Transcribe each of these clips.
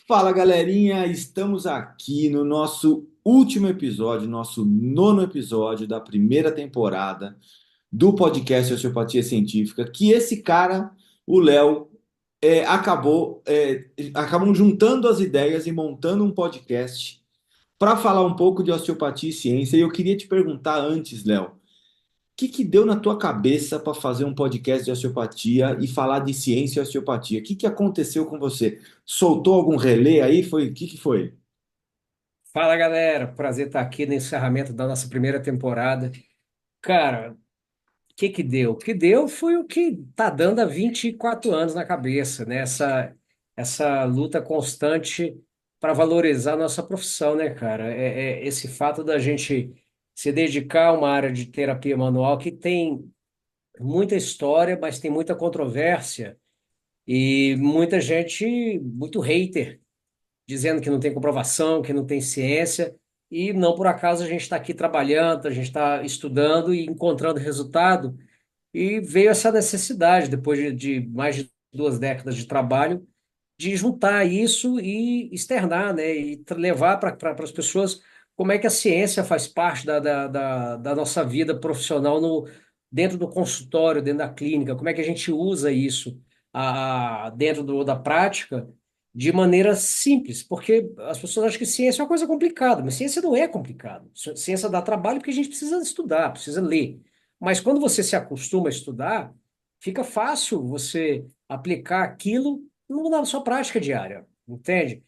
Fala galerinha, estamos aqui no nosso último episódio, nosso nono episódio da primeira temporada do podcast Osteopatia Científica, que esse cara, o Léo, acabam juntando as ideias e montando um podcast para falar um pouco de osteopatia e ciência. E eu queria te perguntar antes, Léo, que deu na tua cabeça para fazer um podcast de osteopatia e falar de ciência e osteopatia? O que aconteceu com você? Soltou algum relé aí? Foi, o que foi? Fala galera, prazer estar aqui no encerramento da nossa primeira temporada. Cara, o que deu? O que deu foi o que tá dando há 24 anos na cabeça, né? Essa luta constante para valorizar a nossa profissão, né, cara? Esse fato da gente se dedicar a uma área de terapia manual que tem muita história, mas tem muita controvérsia e muita gente, muito hater dizendo que não tem comprovação, que não tem ciência, e não por acaso a gente está aqui trabalhando, a gente está estudando e encontrando resultado, e veio essa necessidade, depois de mais de 2 décadas de trabalho, de juntar isso e externar, né, e levar para as pessoas como é que a ciência faz parte da nossa vida profissional dentro do consultório, dentro da clínica, como é que a gente usa isso dentro da prática de maneira simples, porque as pessoas acham que ciência é uma coisa complicada, mas ciência não é complicado. Ciência dá trabalho porque a gente precisa estudar, precisa ler. Mas quando você se acostuma a estudar, fica fácil você aplicar aquilo na sua prática diária, entende?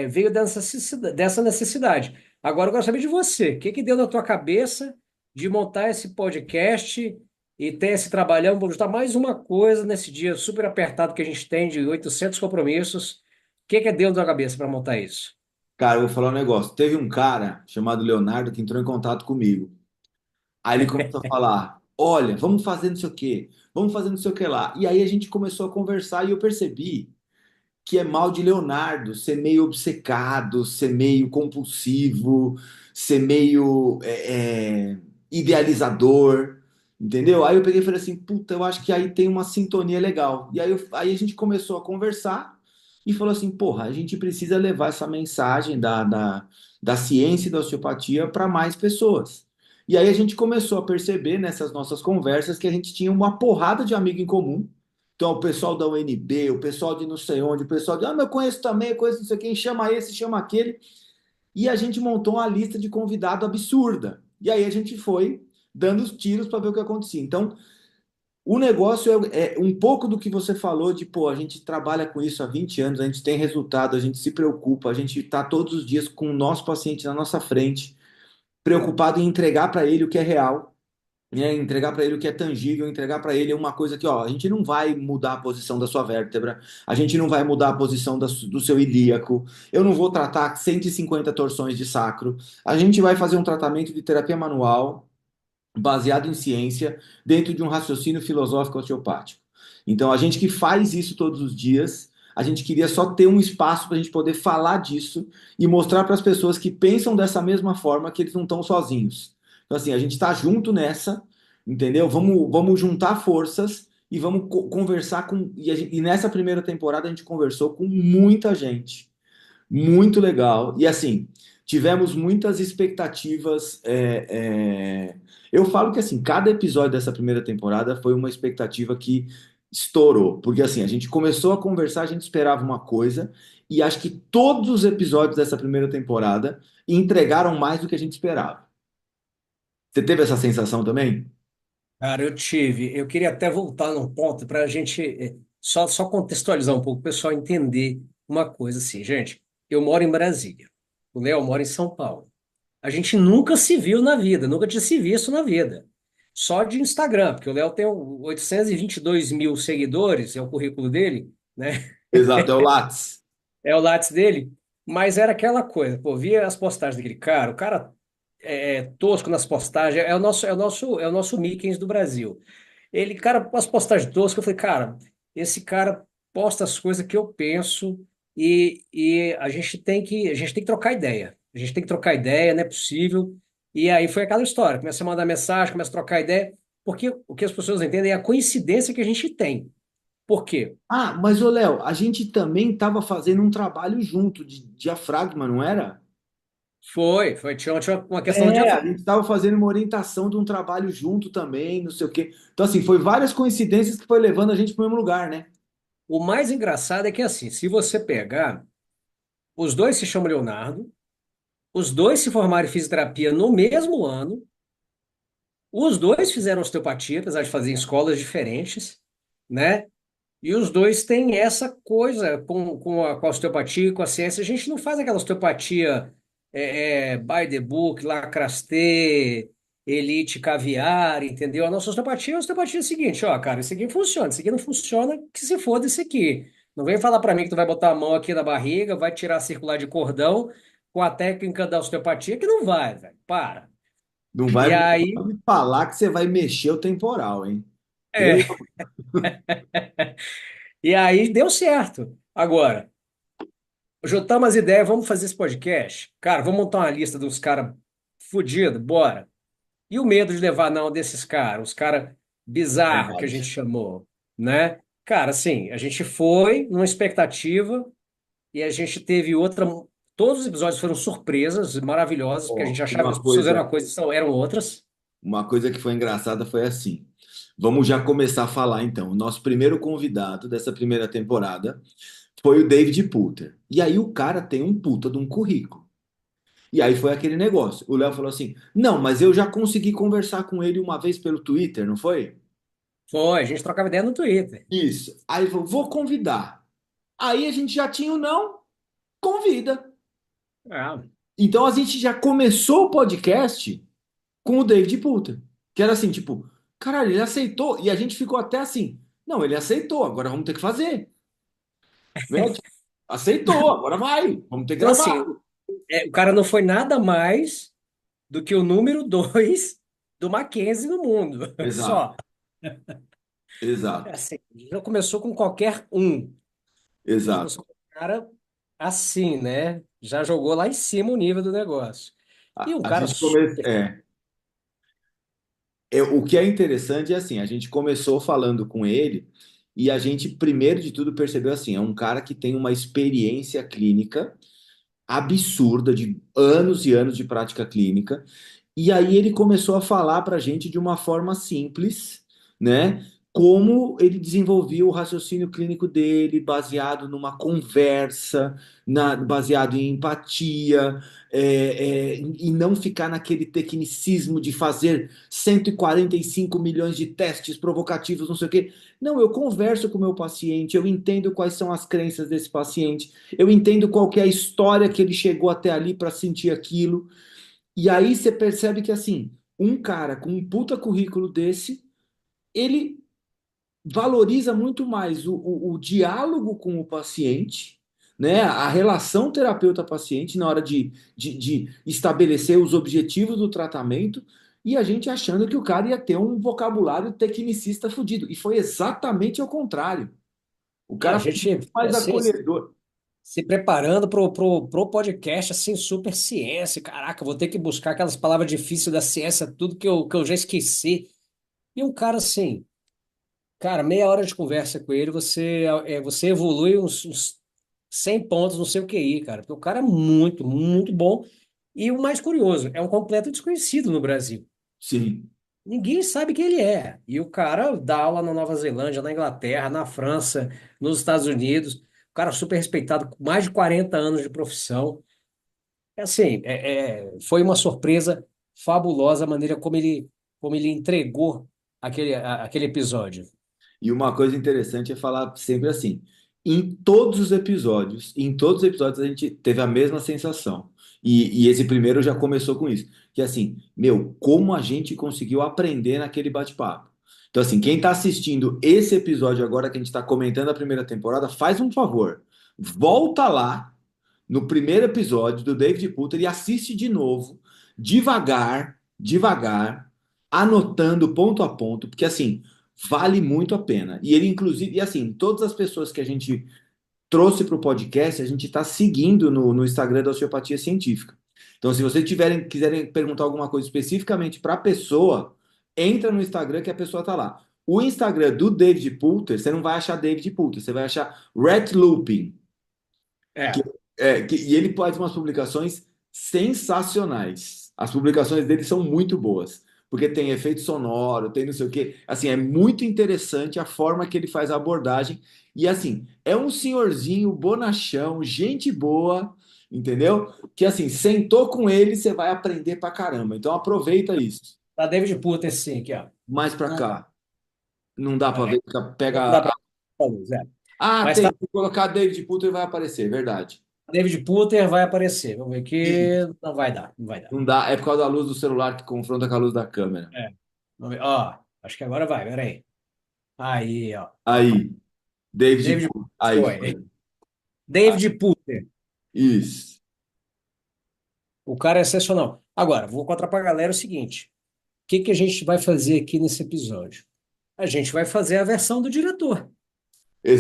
Veio dessa necessidade. Agora eu quero saber de você. O que deu na tua cabeça de montar esse podcast e ter esse trabalhão? Vou juntar mais uma coisa nesse dia super apertado que a gente tem de 800 compromissos. O que deu na tua cabeça para montar isso? Cara, eu vou falar um negócio. Teve um cara chamado Leonardo que entrou em contato comigo. Aí ele começou a falar: Olha, vamos fazer não sei o quê, vamos fazer não sei o que lá. E aí a gente começou a conversar e eu percebi que é mal de Leonardo ser meio obcecado, ser meio compulsivo, ser meio idealizador, entendeu? Aí eu peguei e falei assim, puta, eu acho que aí tem uma sintonia legal. E aí a gente começou a conversar e falou assim, porra, a gente precisa levar essa mensagem da ciência e da osteopatia para mais pessoas. E aí a gente começou a perceber nessas nossas conversas que a gente tinha uma porrada de amigo em comum. Então, o pessoal da UNB, o pessoal de não sei onde, o pessoal de, mas eu conheço também, eu conheço não sei quem, chama esse, chama aquele. E a gente montou uma lista de convidado absurda. E aí a gente foi dando os tiros para ver o que acontecia. Então, o negócio é um pouco do que você falou de, pô, a gente trabalha com isso há 20 anos, a gente tem resultado, a gente se preocupa, a gente está todos os dias com o nosso paciente na nossa frente, preocupado em entregar para ele o que é real, né? Entregar para ele o que é tangível, entregar para ele uma coisa que, ó, a gente não vai mudar a posição da sua vértebra, a gente não vai mudar a posição do seu ilíaco, eu não vou tratar 150 torções de sacro, a gente vai fazer um tratamento de terapia manual baseado em ciência, dentro de um raciocínio filosófico osteopático. Então, a gente que faz isso todos os dias, a gente queria só ter um espaço para a gente poder falar disso e mostrar para as pessoas que pensam dessa mesma forma que eles não estão sozinhos. Então, assim, a gente está junto nessa, entendeu? Vamos juntar forças e vamos conversar com. E nessa primeira temporada a gente conversou com muita gente. Muito legal. E assim, tivemos muitas expectativas. Eu falo que assim, cada episódio dessa primeira temporada foi uma expectativa que estourou. Porque assim, a gente começou a conversar, a gente esperava uma coisa, e acho que todos os episódios dessa primeira temporada entregaram mais do que a gente esperava. Você teve essa sensação também? Cara, eu tive. Eu queria até voltar num ponto para a gente só contextualizar um pouco, o pessoal entender uma coisa assim, gente. Eu moro em Brasília. O Léo mora em São Paulo. A gente nunca se viu na vida, nunca tinha se visto na vida. Só de Instagram, porque o Léo tem 822 mil seguidores, é o currículo dele, né? Exato, é o Lattes. É o Lattes dele. Mas era aquela coisa, pô, via as postagens daquele cara, o cara é tosco nas postagens, é o nosso Mickens do Brasil. Ele, cara, as postagens toscas, eu falei, cara, esse cara posta as coisas que eu penso e a gente tem que trocar ideia. A gente tem que trocar ideia, não é possível. E aí foi aquela história, começa a mandar mensagem, começa a trocar ideia, porque o que as pessoas entendem é a coincidência que a gente tem. Por quê? Ah, mas ô Léo, a gente também estava fazendo um trabalho junto de diafragma, não era? Tinha uma questão de É, a diafragma. gente estava fazendo uma orientação de um trabalho junto também, não sei o quê. Então, assim, foi várias coincidências que foi levando a gente para o mesmo lugar, né? O mais engraçado é que, assim, se você pegar, os dois se chamam Leonardo, os dois se formaram em fisioterapia no mesmo ano, os dois fizeram osteopatia, apesar de fazer em escolas diferentes, né? E os dois têm essa coisa com a osteopatia e com a ciência. A gente não faz aquela osteopatia by the book, lacraste, elite caviar, entendeu? A nossa osteopatia é a osteopatia seguinte, ó, cara, isso aqui funciona, isso aqui não funciona, que se foda isso aqui. Não vem falar para mim que tu vai botar a mão aqui na barriga, vai tirar a circular de cordão com a técnica da osteopatia, que não vai, velho. Para. Não E vai aí, me falar que você vai mexer o temporal, hein? Pelo... é, e aí deu certo. Agora, juntamos as ideias, vamos fazer esse podcast? Cara, vamos montar uma lista dos caras fudidos, bora. E o medo de levar não desses caras, os caras bizarros que a gente Verdade. chamou, né? Cara, assim, a gente foi numa expectativa e a gente teve outra. Todos os episódios foram surpresas maravilhosas, porque a Ó, gente achava que as pessoas eram uma coisa, eram outras. uma coisa que foi engraçada foi assim. Vamos já começar a falar então. O nosso primeiro convidado dessa primeira temporada foi o David Putter. E aí o cara tem um puta de um currículo. E aí foi aquele negócio. O Léo falou assim: Não, mas eu já consegui conversar com ele uma vez pelo Twitter, não foi? Foi, a gente trocava ideia no Twitter. Isso. Aí ele falou: Vou convidar. Aí a gente já tinha o não, convida. Ah, Então a gente já começou o podcast com o David Putter. Que era assim, tipo, caralho, ele aceitou. E a gente ficou até assim: Não, ele aceitou, agora vamos ter que fazer. Né? Tipo, aceitou, agora vai, vamos ter que então, assim, gravar. o cara não foi nada mais do que o número dois do Mackenzie no mundo. Exato, Só. exato, Assim, já começou com qualquer um. Já exato. começou com um cara assim, né? Já jogou lá em cima o nível do negócio. E um A cara gente começa. super. O que é interessante é assim, a gente começou falando com ele e a gente, primeiro de tudo, percebeu assim, é um cara que tem uma experiência clínica absurda de anos e anos de prática clínica. E aí ele começou a falar para a gente de uma forma simples, né? Como ele desenvolvia o raciocínio clínico dele, baseado numa conversa, baseado em empatia, e não ficar naquele tecnicismo de fazer 145 milhões de testes provocativos, não sei o quê. Não, eu converso com o meu paciente, eu entendo quais são as crenças desse paciente, eu entendo qual que é a história que ele chegou até ali para sentir aquilo. E aí você percebe que assim, um cara com um puta currículo desse, ele valoriza muito mais o diálogo com o paciente, né? A relação terapeuta-paciente na hora de estabelecer os objetivos do tratamento, e a gente achando que o cara ia ter um vocabulário tecnicista fudido. E foi exatamente ao contrário. O A cara foi gente muito mais assim, acolhedor. se preparando pro podcast, assim, super ciência. Caraca, vou ter que buscar aquelas palavras difíceis da ciência, tudo que eu já esqueci. E um cara assim, cara, meia hora de conversa com ele, você evolui uns 100 pontos no seu QI, cara. Porque o cara é muito, muito bom. E o mais curioso, é um completo desconhecido no Brasil. Sim, Ninguém sabe quem ele é. E o cara dá aula na Nova Zelândia, na Inglaterra, na França, nos Estados Unidos. O cara super respeitado, com mais de 40 anos de profissão. É assim, foi uma surpresa fabulosa a maneira como ele entregou aquele episódio. e uma coisa interessante é falar sempre assim: em todos os episódios a gente teve a mesma sensação. E esse primeiro já começou com isso, que é assim, meu, como a gente conseguiu aprender naquele bate-papo. Então, assim, quem está assistindo esse episódio agora que a gente está comentando a primeira temporada, faz um favor, volta lá no primeiro episódio do David Putter e assiste de novo, devagar, devagar, anotando ponto a ponto, porque assim, vale muito a pena. E ele, inclusive, e assim, todas as pessoas que a gente trouxe para o podcast, a gente está seguindo no Instagram da Osteopatia Científica. Então, se vocês quiserem perguntar alguma coisa especificamente para a pessoa, entra no Instagram que a pessoa está lá. O Instagram do David Poulter, você não vai achar David Poulter, você vai achar Red Looping. Que, É, e ele faz umas publicações sensacionais. As publicações dele são muito boas, porque tem efeito sonoro, tem não sei o quê. Assim, é muito interessante a forma que ele faz a abordagem. E assim, é um senhorzinho bonachão, gente boa, entendeu? Que assim, sentou com ele, você vai aprender pra caramba. Então aproveita isso. tá David Putter, sim, aqui, ó. Mais pra cá. Não dá pra É, ver, não pega. dá pra luz, é. Ah, Mas tá, tem. Se colocar David Putter vai aparecer, verdade. David Putter vai aparecer. Vamos ver Sim. aqui. Não vai dar, não vai dar. Não dá, é por causa da luz do celular que confronta com a luz da câmera. É. Vamos ver. Ó, acho que agora vai, peraí. Aí, ó. Ó. Aí, David David Putter. Aí foi. foi. David Putter. Isso. O cara é excepcional. Agora, vou contar pra galera o seguinte: o que que a gente vai fazer aqui nesse episódio? A gente vai fazer a versão do diretor.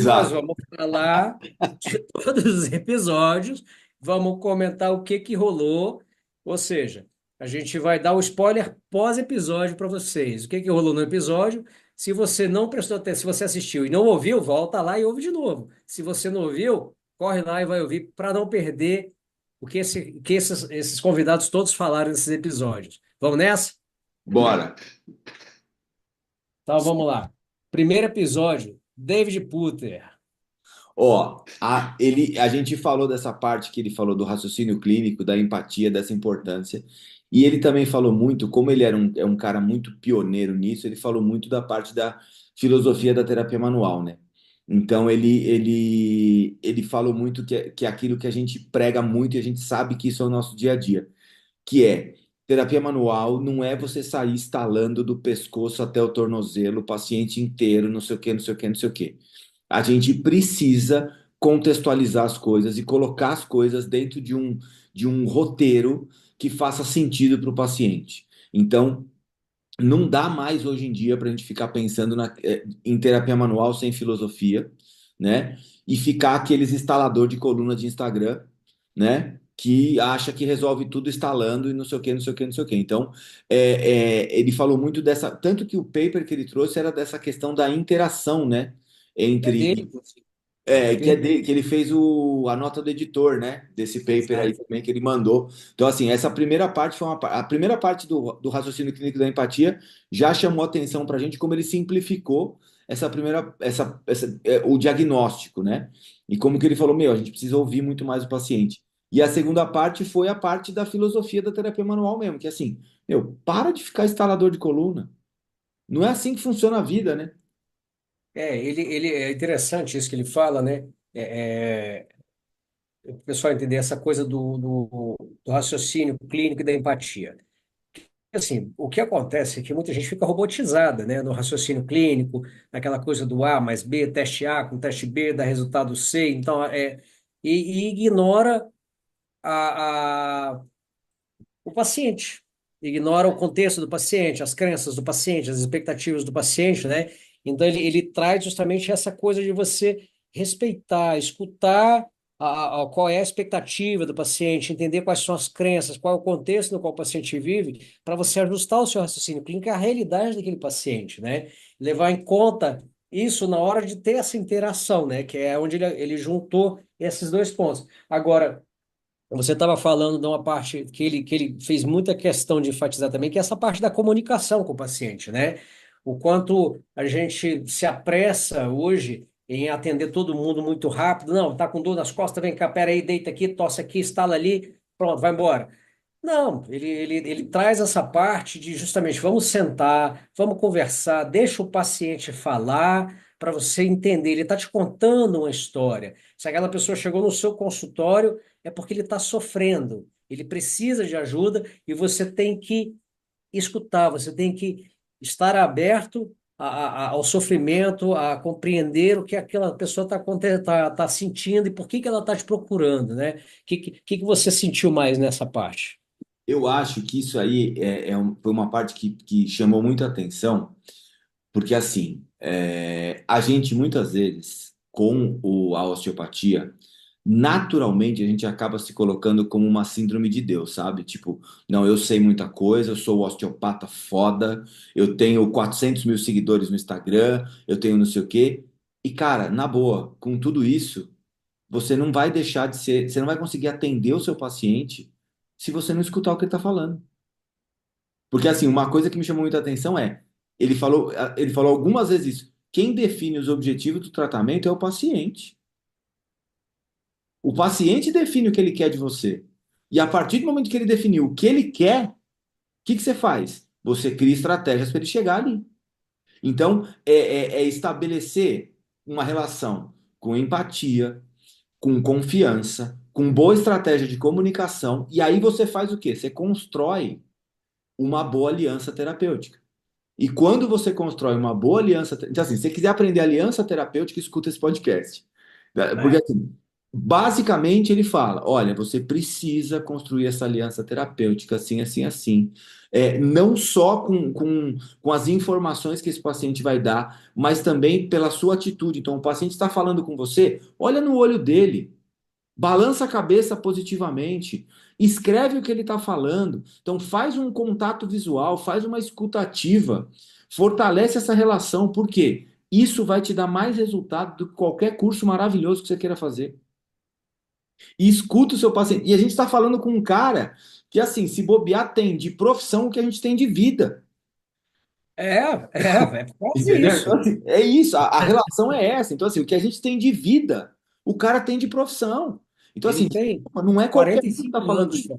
Nós Exato. vamos falar de todos os episódios, vamos comentar o que que rolou, ou seja, a gente vai dar o spoiler pós-episódio para vocês. O que que rolou no episódio? Se você não prestou atenção, se você assistiu e não ouviu, volta lá e ouve de novo. Se você não ouviu, corre lá e vai ouvir para não perder o que, esses convidados todos falaram nesses episódios. Vamos nessa? Bora. Então vamos lá. Primeiro episódio, David Putter. Ó, a gente falou dessa parte que ele falou do raciocínio clínico, da empatia, dessa importância. E ele também falou muito, como ele é um cara muito pioneiro nisso, ele falou muito da parte da filosofia da terapia manual, né? Então ele falou muito que é aquilo que a gente prega muito e a gente sabe que isso é o nosso dia a dia, que é terapia manual não é você sair estalando do pescoço até o tornozelo, o paciente inteiro, não sei o quê, não sei o quê, não sei o quê. A gente precisa contextualizar as coisas e colocar as coisas dentro de um roteiro que faça sentido para o paciente. Então, não dá mais hoje em dia para a gente ficar pensando em terapia manual sem filosofia, né? E ficar aqueles instalador de coluna de Instagram, né? Que acha que resolve tudo instalando e não sei o que, não sei o que, não sei o que. Então, ele falou muito dessa. Tanto que o paper que ele trouxe era dessa questão da interação, né? É Entre dele, inclusive. É um paper dele. que ele fez a nota do editor, né? Desse paper aí Exato. também que ele mandou. Então, assim, essa primeira parte foi a primeira parte do raciocínio clínico da empatia já chamou atenção para a gente como ele simplificou essa primeira, o diagnóstico, né? E como que ele falou, meu, a gente precisa ouvir muito mais o paciente. E a segunda parte foi a parte da filosofia da terapia manual mesmo, que é assim, meu, para de ficar instalador de coluna. Não é assim que funciona a vida, né? Ele é interessante isso que ele fala, né? O pessoal entender essa coisa do raciocínio clínico e da empatia. Assim, o que acontece é que muita gente fica robotizada, né, no raciocínio clínico, naquela coisa do A mais B, teste A com teste B dá resultado C, então e ignora a, o paciente, ignora o contexto do paciente, as crenças do paciente, as expectativas do paciente, né? Então ele traz justamente essa coisa de você respeitar, escutar qual é a expectativa do paciente, entender quais são as crenças, qual é o contexto no qual o paciente vive, para você ajustar o seu raciocínio clínico à realidade daquele paciente, né? Levar em conta isso na hora de ter essa interação, né? Que é onde ele juntou esses dois pontos. Agora, você estava falando de uma parte que ele fez muita questão de enfatizar também, que é essa parte da comunicação com o paciente, né? O quanto a gente se apressa hoje em atender todo mundo muito rápido. Não, tá com dor nas costas, vem cá, pera aí, deita aqui, tosse aqui, estala ali, pronto, vai embora. Não, ele traz essa parte de justamente vamos sentar, vamos conversar, deixa o paciente falar para você entender. Ele está te contando uma história. Se aquela pessoa chegou no seu consultório, é porque ele está sofrendo, ele precisa de ajuda e você tem que escutar, você tem que estar aberto ao sofrimento, a compreender o que aquela pessoa está tá sentindo e por que ela está te procurando, né? O que você sentiu mais nessa parte? Eu acho que isso aí foi uma parte que chamou muita atenção, porque assim, a gente muitas vezes, com a osteopatia, naturalmente a gente acaba se colocando como uma síndrome de Deus, sabe? Tipo, não, eu sei muita coisa, eu sou o osteopata foda, eu tenho 400 mil seguidores no Instagram, eu tenho não sei o quê. E, cara, na boa, com tudo isso, você não vai deixar de ser, você não vai conseguir atender o seu paciente se você não escutar o que ele está falando. Porque, assim, uma coisa que me chamou muita atenção é, ele falou algumas vezes isso, quem define os objetivos do tratamento é o paciente. O paciente define o que ele quer de você. E a partir do momento que ele definiu o que ele quer, o que que você faz? Você cria estratégias para ele chegar ali. Então, é estabelecer uma relação com empatia, com confiança, com boa estratégia de comunicação, e aí você faz o quê? Você constrói uma boa aliança terapêutica. E quando você constrói uma boa aliança, então assim, se você quiser aprender aliança terapêutica, escuta esse podcast. Porque É. assim, basicamente ele fala, olha, você precisa construir essa aliança terapêutica assim, assim, assim. Não só com as informações que esse paciente vai dar, mas também pela sua atitude. Então, o paciente está falando com você, olha no olho dele. Balança a cabeça positivamente, escreve o que ele está falando. Então, faz um contato visual, faz uma escuta ativa, fortalece essa relação, porque isso vai te dar mais resultado do que qualquer curso maravilhoso que você queira fazer. E escuta o seu paciente. E a gente está falando com um cara que, assim, se bobear, tem de profissão o que a gente tem de vida. É quase Entendeu? Então, isso. assim, é isso, a relação é essa. Então, assim, o que a gente tem de vida, o cara tem de profissão. Então, Ele assim, tem não é qualquer quarenta um e que está cinco falando anos. isso.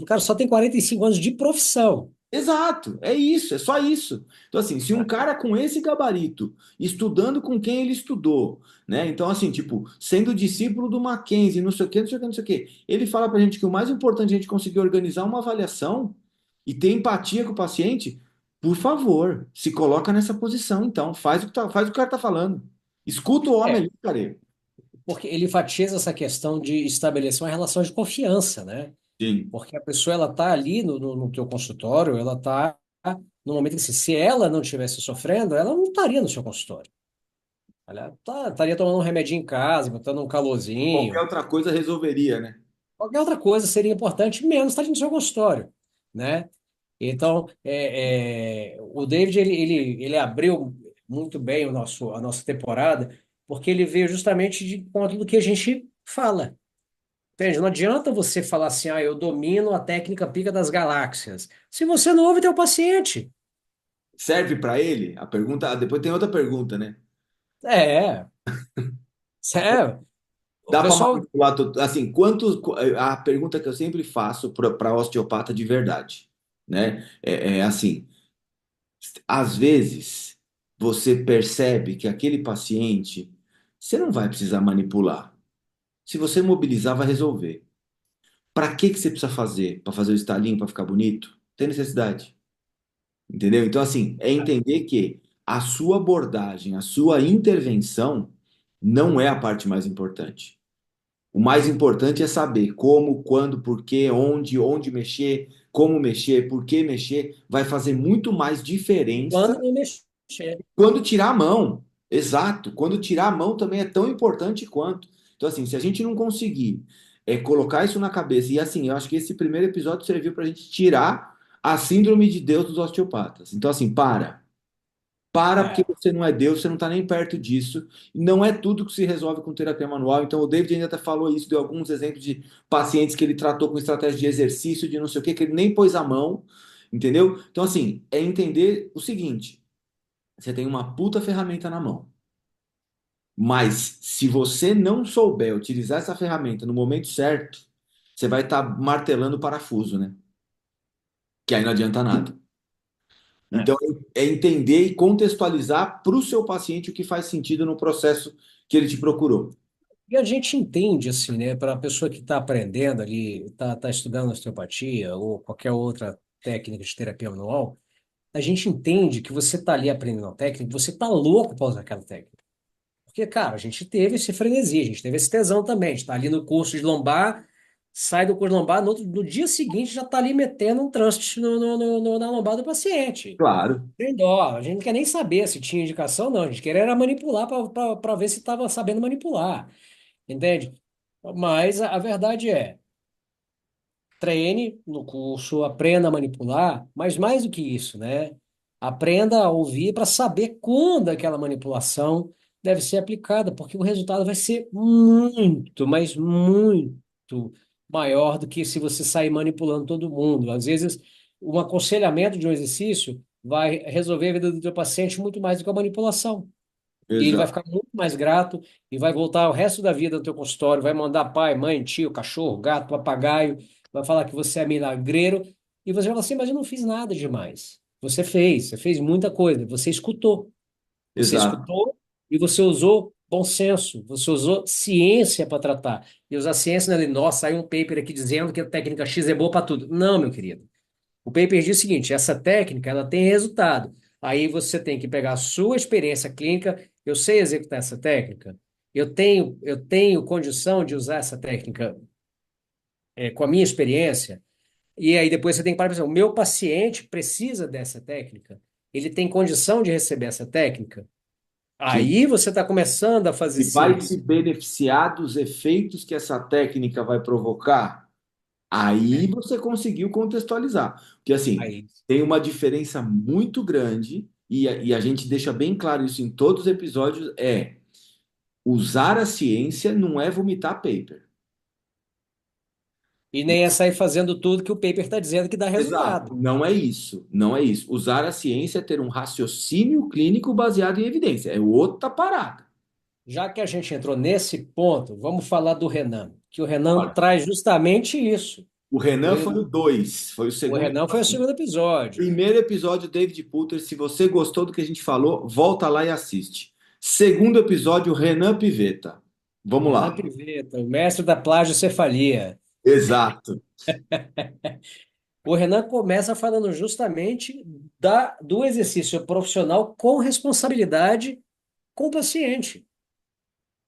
O cara só tem 45 anos de profissão. Exato, é isso, é só isso. Então, assim, se um Né? cara com esse gabarito, estudando com quem ele estudou, né? Então, assim, tipo, sendo discípulo do Mackenzie, não sei o quê, não sei o quê, não sei o quê, ele fala pra gente que o mais importante é a gente conseguir organizar uma avaliação e ter empatia com o paciente, por favor, se coloca nessa posição, então, faz o que o cara tá falando. Escuta o homem É, ali, cara. porque ele enfatiza essa questão de estabelecer uma relação de confiança, né? Sim, Porque a pessoa ela tá ali no teu consultório, ela tá no momento que se ela não estivesse sofrendo, ela não estaria no seu consultório. Ela estaria tomando um remedinho em casa, botando um qualquer calorzinho. outra coisa resolveria, né? Qualquer outra coisa seria importante, menos estar no seu consultório, né? Então, o David, ele abriu muito bem a nossa temporada, porque ele veio justamente de conta do que a gente fala. Entende? Não adianta você falar assim, eu domino a técnica pica das galáxias. Se você não ouve teu paciente. Serve pra ele? A pergunta, depois tem outra pergunta, né? É, sério. O Dá para pessoal, manipular tudo. Assim, a pergunta que eu sempre faço para osteopata de verdade, né? É assim, às vezes você percebe que aquele paciente você não vai precisar manipular. Se você mobilizar, vai resolver. Para que você precisa fazer? Para fazer o estalinho, para ficar bonito? Tem necessidade, entendeu? Então, assim, é entender que a sua abordagem, a sua intervenção não é a parte mais importante. O mais importante é saber como, quando, por quê, onde mexer, como mexer, por que mexer. Vai fazer muito mais diferença quando não mexer. quando tirar a mão. Exato. Quando tirar a mão também é tão importante quanto. Então, assim, se a gente não conseguir colocar isso na cabeça, e assim, eu acho que esse primeiro episódio serviu para a gente tirar a síndrome de Deus dos osteopatas. Então, assim, para. Para, porque É. você não é Deus, você não está nem perto disso. Não é tudo que se resolve com terapia manual. Então, o David ainda até falou isso, deu alguns exemplos de pacientes que ele tratou com estratégia de exercício, de não sei o quê, que ele nem pôs a mão, entendeu? Então, assim, é entender o seguinte: você tem uma puta ferramenta na mão. Mas se você não souber utilizar essa ferramenta no momento certo, você vai estar martelando o parafuso, né? Que aí não adianta nada. É. Então, é entender e contextualizar para o seu paciente o que faz sentido no processo que ele te procurou. E a gente entende, assim, né, para a pessoa que está aprendendo ali, tá estudando osteopatia ou qualquer outra técnica de terapia manual, a gente entende que você está ali aprendendo a técnica, você está louco para usar aquela técnica. Porque, cara, a gente teve esse frenesi, a gente teve esse tesão também. A gente está ali no curso de lombar, sai do curso de lombar, no dia seguinte já está ali metendo um thrust na lombar do paciente. Claro. Tem dó, a gente não quer nem saber se tinha indicação, não. A gente queria era manipular para ver se estava sabendo manipular. Entende? Mas a verdade é, treine no curso, aprenda a manipular, mas mais do que isso, né? Aprenda a ouvir para saber quando aquela manipulação deve ser aplicada, porque o resultado vai ser muito, mas muito maior do que se você sair manipulando todo mundo. Às vezes, um aconselhamento de um exercício vai resolver a vida do teu paciente muito mais do que a manipulação. E ele vai Exato, ficar muito mais grato e vai voltar o resto da vida no teu consultório, vai mandar pai, mãe, tio, cachorro, gato, papagaio, vai falar que você é milagreiro e você vai falar assim, mas eu não fiz nada demais. Você fez muita coisa, você escutou. Você exato, escutou e você usou bom senso, você usou ciência para tratar. E usar ciência não é, nossa, saiu um paper aqui dizendo que a técnica X é boa para tudo. Não, meu querido. O paper diz o seguinte: essa técnica ela tem resultado. Aí você tem que pegar a sua experiência clínica. Eu sei executar essa técnica. Eu tenho condição de usar essa técnica com a minha experiência. E aí depois você tem que parar e pensar, o meu paciente precisa dessa técnica. Ele tem condição de receber essa técnica. sim. Aí você está começando a fazer E vai se ciência. beneficiar dos efeitos que essa técnica vai provocar. Aí É, você conseguiu contextualizar. Porque, assim, aí. tem uma diferença muito grande, e a gente deixa bem claro isso em todos os episódios, é usar a ciência não é vomitar paper. E nem é sair fazendo tudo que o paper está dizendo que dá Exato, resultado. não é isso, não é isso. Usar a ciência é ter um raciocínio clínico baseado em evidência, é outra parada. Já que a gente entrou nesse ponto, vamos falar do Renan, que o Renan Olha, traz justamente isso. o O, Renan foi o 2, foi o o segundo. Renan foi o segundo episódio. Primeiro episódio, David Putter. Se você gostou do que a gente falou, volta lá e assiste. Segundo episódio, Renan Pivetta. Vamos Renan lá. Pivetta, o mestre da plagiocefalia. Exato. O Renan começa falando justamente do exercício profissional com responsabilidade com o paciente.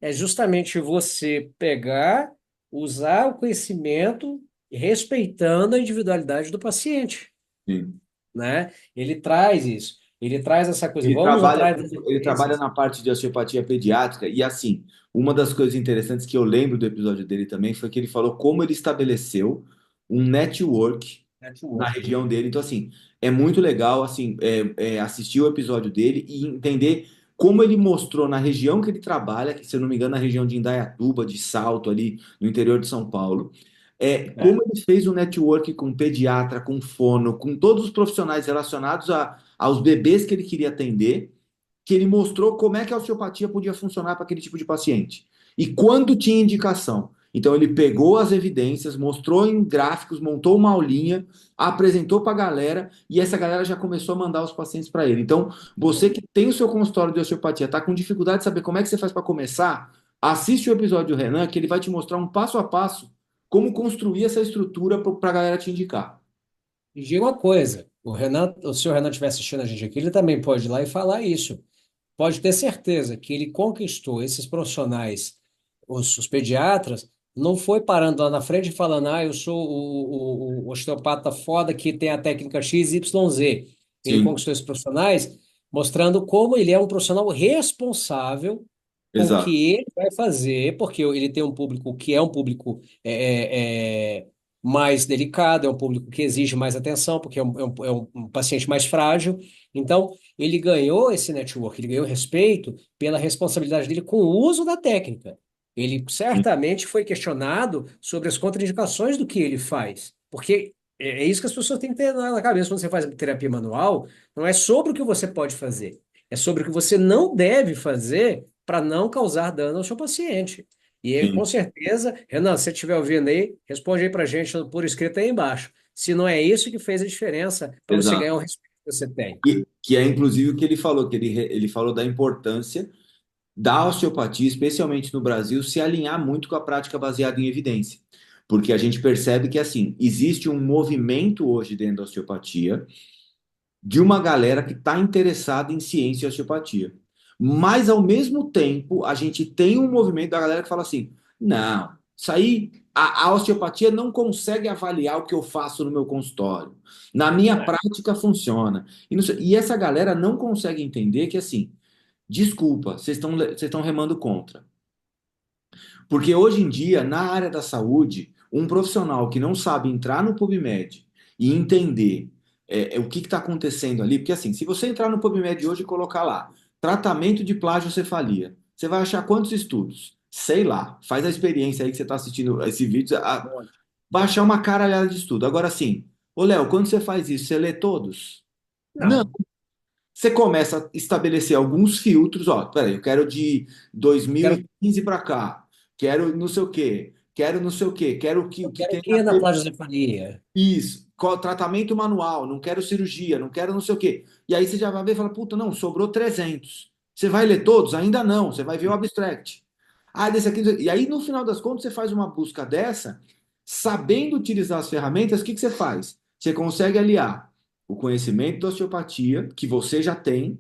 É justamente você pegar, usar o conhecimento respeitando a individualidade do paciente, Sim. né? Ele traz isso. Ele traz essa coisa. Ele Vamos trabalha, atrás das ele trabalha evidências. na parte de osteopatia pediátrica e assim, uma das coisas interessantes que eu lembro do episódio dele também foi que ele falou como ele estabeleceu um network na Network. região dele. Então assim, é muito legal assim assistir o episódio dele e entender como ele mostrou na região que ele trabalha, que se eu não me engano, na região de Indaiatuba, de Salto ali no interior de São Paulo. É. Como ele fez um network com pediatra, com fono, com todos os profissionais relacionados aos bebês que ele queria atender, que ele mostrou como é que a osteopatia podia funcionar para aquele tipo de paciente. E quando tinha indicação. Então ele pegou as evidências, mostrou em gráficos, montou uma aulinha, apresentou para a galera e essa galera já começou a mandar os pacientes para ele. Então, você que tem o seu consultório de osteopatia, está com dificuldade de saber como é que você faz para começar, assiste o episódio do Renan, que ele vai te mostrar um passo a passo como construir essa estrutura para a galera te indicar. E diga uma coisa, o Renan, se o Renan estiver assistindo a gente aqui, ele também pode ir lá e falar isso. Pode ter certeza que ele conquistou esses profissionais, os pediatras, não foi parando lá na frente e falando, eu sou o osteopata foda que tem a técnica XYZ. Ele Sim, conquistou esses profissionais mostrando como ele é um profissional responsável com o exato. que ele vai fazer, porque ele tem um público que é um público mais delicado, é um público que exige mais atenção, porque é um paciente mais frágil. Então, ele ganhou esse network, ele ganhou respeito pela responsabilidade dele com o uso da técnica. Ele certamente foi questionado sobre as contraindicações do que ele faz, porque é isso que as pessoas têm que ter na cabeça quando você faz terapia manual, não é sobre o que você pode fazer, é sobre o que você não deve fazer para não causar dano ao seu paciente. E com Sim, certeza, Renan, se você estiver ouvindo aí, responde aí para a gente por escrito aí embaixo. Se não é isso que fez a diferença para você ganhar o exato. respeito que você tem. Que é inclusive o que ele falou, que ele falou da importância da osteopatia, especialmente no Brasil, se alinhar muito com a prática baseada em evidência. Porque a gente percebe que, assim, existe um movimento hoje dentro da osteopatia de uma galera que está interessada em ciência e osteopatia. Mas, ao mesmo tempo, a gente tem um movimento da galera que fala assim: não, isso aí, a osteopatia não consegue avaliar o que eu faço no meu consultório. Na minha prática funciona. E essa galera não consegue entender que, assim, desculpa, vocês estão remando contra. Porque hoje em dia, na área da saúde, um profissional que não sabe entrar no PubMed e entender o que está acontecendo ali, porque assim, se você entrar no PubMed hoje e colocar lá, tratamento de plagiocefalia, você vai achar quantos estudos? Sei lá, faz a experiência aí que você está assistindo esse vídeo, Monte. vai achar uma caralhada de estudo. Agora sim, ô Léo, quando você faz isso, você lê todos? Não. Não, Você começa a estabelecer alguns filtros, ó, peraí, eu quero de eu quero, 2015 para cá, quero não sei o quê, quero não sei o quê, quero eu o que quero o tenha que na plagiocefalia? isso, tratamento manual, não quero cirurgia, não quero não sei o quê. E aí você já vai ver e fala, puta, não, sobrou 300. Você vai ler todos? Ainda não, você vai ver o abstract. Ah, desse aqui. E aí, no final das contas, você faz uma busca dessa, sabendo utilizar as ferramentas, o que que você faz? Você consegue aliar o conhecimento da osteopatia, que você já tem,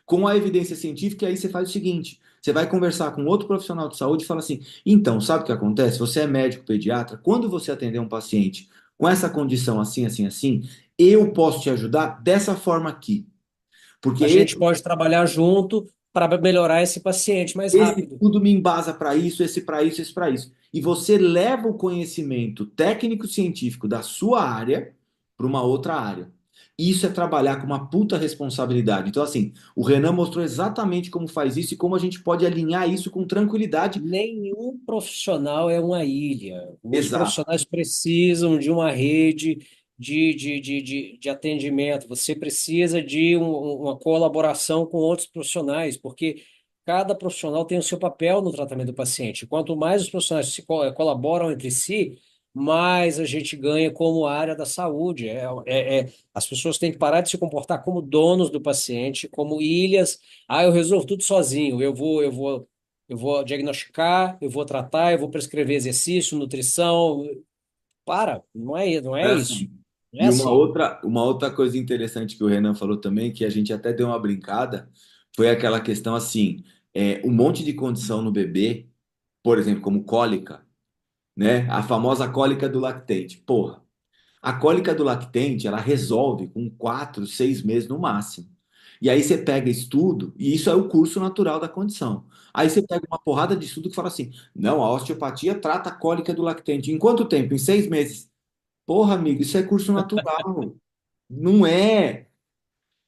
com a evidência científica, e aí você faz o seguinte: você vai conversar com outro profissional de saúde e fala assim: então, sabe o que acontece? Você é médico pediatra, quando você atender um paciente com essa condição assim, assim, assim, eu posso te ajudar dessa forma aqui. A Porque gente pode trabalhar junto para melhorar esse paciente mais esse rápido. tudo me embasa para isso, esse para isso, esse para isso. E você leva o conhecimento técnico-científico da sua área para uma outra área. Isso é trabalhar com uma puta responsabilidade. Então, assim, o Renan mostrou exatamente como faz isso e como a gente pode alinhar isso com tranquilidade. Nenhum profissional é uma ilha. Os Exato. profissionais precisam de uma rede de atendimento. Você precisa de uma colaboração com outros profissionais, porque cada profissional tem o seu papel no tratamento do paciente. Quanto mais os profissionais colaboram entre si, mais a gente ganha como área da saúde. As pessoas têm que parar de se comportar como donos do paciente, como ilhas. Ah, eu resolvo tudo sozinho. Eu vou diagnosticar, eu vou tratar, eu vou prescrever exercício, nutrição. Para, não é É isso. assim. Não é E assim. uma outra coisa interessante que o Renan falou também, que a gente até deu uma brincada, foi aquela questão assim, um monte de condição no bebê, por exemplo, como cólica, né? A famosa cólica do lactente. Porra, a cólica do lactente, ela resolve com 4, 6 meses no máximo. E aí você pega estudo, e isso é o curso natural da condição. Aí você pega uma porrada de estudo que fala assim: não, a osteopatia trata a cólica do lactente. Em quanto tempo? Em 6 meses. Porra, amigo, isso é curso natural. Não é,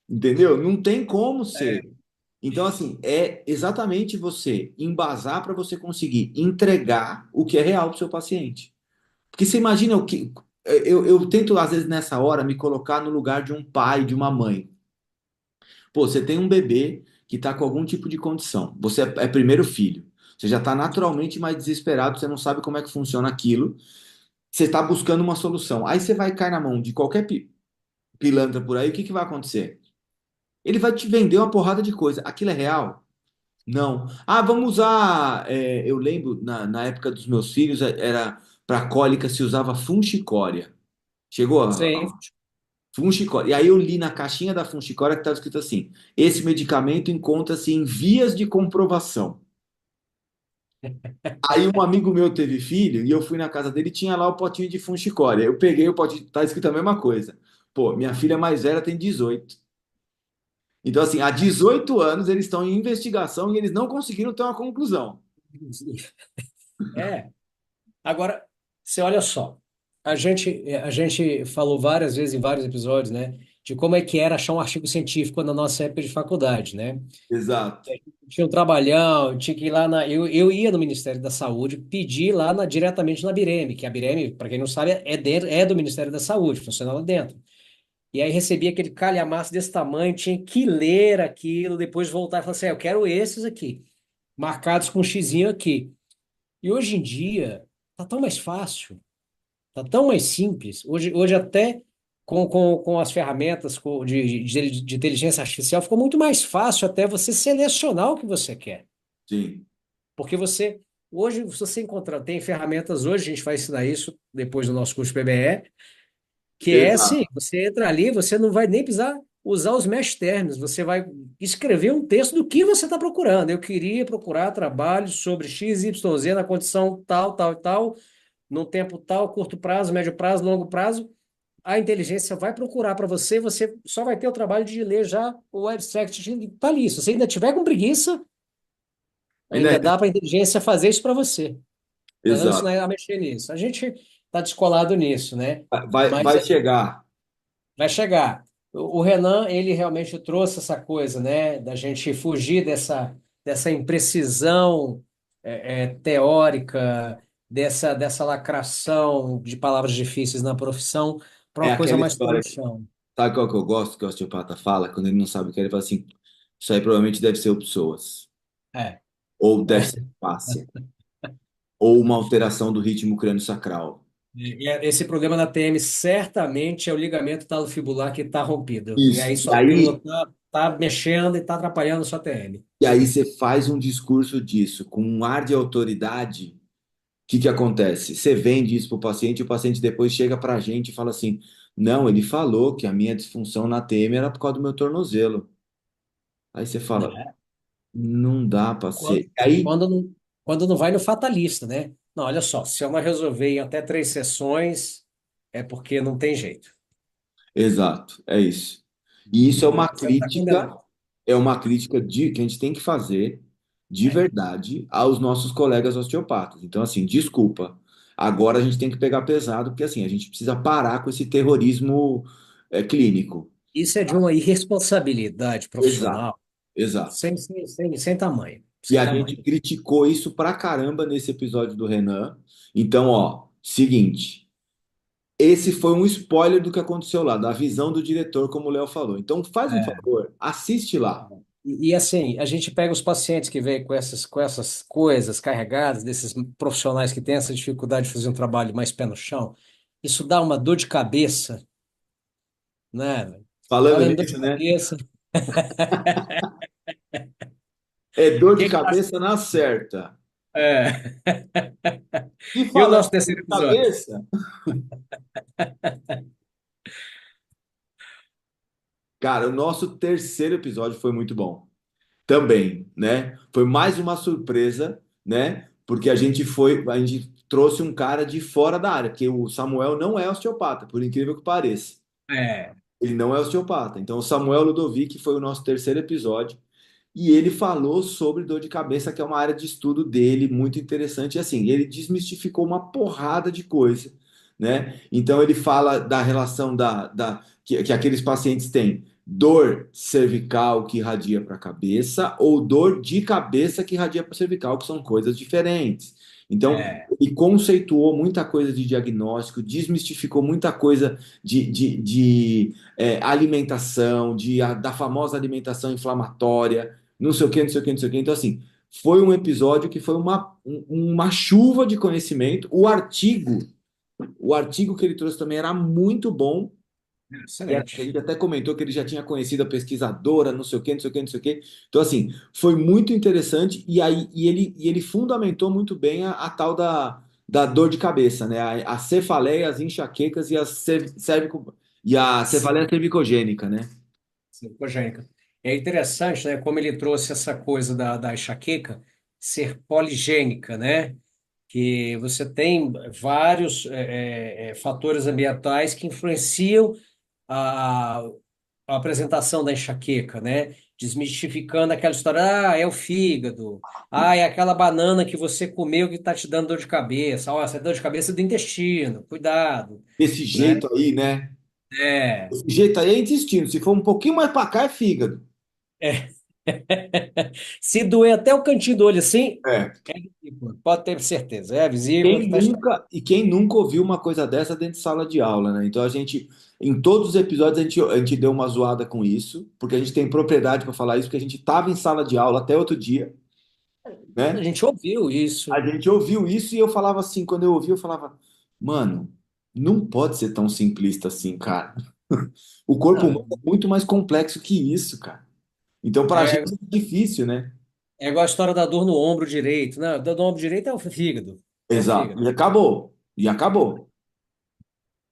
entendeu? Não tem como ser. Então, assim, é exatamente você embasar para você conseguir entregar o que é real para o seu paciente. Porque você imagina o que. Eu tento, às vezes, nessa hora, me colocar no lugar de um pai, de uma mãe. Pô, você tem um bebê que está com algum tipo de condição. Você é primeiro filho. Você já está naturalmente mais desesperado, você não sabe como é que funciona aquilo. Você está buscando uma solução. Aí você vai cair na mão de qualquer pilantra por aí, o que que vai acontecer? Ele vai te vender uma porrada de coisa. Aquilo é real? Não. Ah, vamos usar. Eu lembro, na época dos meus filhos, era para cólica se usava funchicória. Chegou a Sim. Funchicória. E aí eu li na caixinha da Funchicória que estava escrito assim: esse medicamento encontra-se em vias de comprovação. Aí um amigo meu teve filho e eu fui na casa dele e tinha lá o potinho de Funchicória. Eu peguei o potinho, tá escrito a mesma coisa. Pô, minha filha mais velha tem 18. Então, assim, há 18 anos eles estão em investigação e eles não conseguiram ter uma conclusão. É. Agora, você olha só. A gente falou várias vezes em vários episódios, né, de como é que era achar um artigo científico na nossa época de faculdade, né? Exato. Tinha um trabalhão, tinha que ir lá eu ia no Ministério da Saúde pedir lá diretamente na Bireme, que a Bireme, para quem não sabe, é do Ministério da Saúde, funciona lá dentro. E aí recebia aquele calhamaço desse tamanho, tinha que ler aquilo, depois voltar e falar assim: eu quero esses aqui, marcados com um xizinho aqui. E hoje em dia, tá tão mais fácil, tá tão mais simples. Hoje até com as ferramentas de inteligência artificial, ficou muito mais fácil até você selecionar o que você quer. Sim. Porque hoje, se você encontrar, tem ferramentas hoje, a gente vai ensinar isso depois do nosso curso PBE, que é assim, Exato. você entra ali, você não vai nem precisar usar os mesh terms, você vai escrever um texto do que você está procurando. Eu queria procurar trabalho sobre X, Y, Z na condição tal, tal e tal, num tempo tal, curto prazo, médio prazo, longo prazo. A inteligência vai procurar para você, você só vai ter o trabalho de ler já o abstract, está ali. Se você ainda tiver com preguiça, Ainda Ainda é. dá para a inteligência fazer isso para você. Ela não Exato. ensina a mexer nisso. A gente está descolado nisso, né? Vai Mas chegar. vai chegar. O Renan, ele realmente trouxe essa coisa, né, da gente fugir dessa imprecisão teórica, dessa lacração de palavras difíceis na profissão, para É uma coisa aquela mais pé no história. chão. Sabe qual que eu gosto que o osteopata fala? Quando ele não sabe o que é, ele fala assim: isso aí provavelmente deve ser o psoas, É. ou deve ser fáscia, ou uma alteração do ritmo crânio-sacral. Esse problema na TM certamente é o ligamento talofibular que está rompido. E aí Isso. sua fíbula tá mexendo e está atrapalhando a sua TM. E aí você faz um discurso disso com um ar de autoridade. O que que acontece? Você vende isso para o paciente depois chega para a gente e fala assim: não, ele falou que a minha disfunção na TM era por causa do meu tornozelo. Aí você fala: não dá para Quando, ser. Aí, quando não, quando não vai no fatalista, né? Não, olha só, se eu não resolver em até 3 sessões, é porque não tem jeito. exato, é isso. E isso Você não está condenado. é uma crítica que a gente tem que fazer de É. verdade aos nossos colegas osteopatas. Então, assim, desculpa. Agora a gente tem que pegar pesado, porque assim, a gente precisa parar com esse terrorismo clínico. Isso é de uma irresponsabilidade Exato, profissional exato. sem tamanho. E Sem a gente tamanho. criticou isso pra caramba nesse episódio do Renan. Então, ó, seguinte, esse foi um spoiler do que aconteceu lá, da visão do diretor, como o Léo falou. Então, faz um É. favor, assiste lá. Assim, a gente pega os pacientes que vêm com essas coisas carregadas, desses profissionais que têm essa dificuldade de fazer um trabalho mais pé no chão, isso dá uma dor de cabeça, né? Falando Falando em dor de nisso, né? cabeça, É dor de que que cabeça na certa. é. E E o falando nosso em dor terceiro de episódio? cabeça, cara, o nosso terceiro episódio foi muito bom. Também, né? Foi mais uma surpresa, né? Porque a gente trouxe um cara de fora da área, porque o Samuel não é osteopata, por incrível que pareça. É, Ele não é osteopata. Então, o Samuel Ludovic foi o nosso terceiro episódio. E ele falou sobre dor de cabeça, que é uma área de estudo dele muito interessante. E assim, ele desmistificou uma porrada de coisa, né? Então ele fala da relação que aqueles pacientes têm dor cervical que irradia para a cabeça ou dor de cabeça que irradia para a cervical, que são coisas diferentes. Então, é, ele conceituou muita coisa de diagnóstico, desmistificou muita coisa de alimentação, da famosa alimentação inflamatória não sei o que, não sei o que, não sei o que. Então, assim, foi um episódio que foi uma chuva de conhecimento. O artigo que ele trouxe também era muito bom. E a excelente. gente até comentou que ele já tinha conhecido a pesquisadora, não sei o que, não sei o que, não sei o que. Então, assim, foi muito interessante e ele fundamentou muito bem a tal da dor de cabeça, né? A cefaleia, as enxaquecas e a cefaleia cervicogênica, né? Cogênica. É interessante, né, como ele trouxe essa coisa da enxaqueca ser poligênica, né? Que você tem vários fatores ambientais que influenciam a, a apresentação da enxaqueca, né? Desmistificando aquela história, é o fígado, é aquela banana que você comeu que está te dando dor de cabeça, essa dor de cabeça é do intestino, cuidado, Desse né? jeito aí, né? É, Esse jeito aí é intestino. Se for um pouquinho mais para cá, é fígado. é. Se doer até o cantinho do olho assim, É. é vesícula, pode ter certeza, é a vesícula que está estourada. Quem nunca ouviu uma coisa dessa dentro de sala de aula, né? Então em todos os episódios a gente deu uma zoada com isso, porque a gente tem propriedade para falar isso, porque a gente estava em sala de aula até outro dia, A né? gente ouviu A isso. gente ouviu isso e eu falava assim, quando eu ouvi, eu falava, mano, não pode ser tão simplista assim, cara. O corpo humano é Não, muito mais complexo que isso, cara. Então, para a gente é, é difícil, né? é igual a história da dor no ombro direito. Não, a dor no ombro direito é o fígado. É o Exato. fígado. E acabou. E acabou. O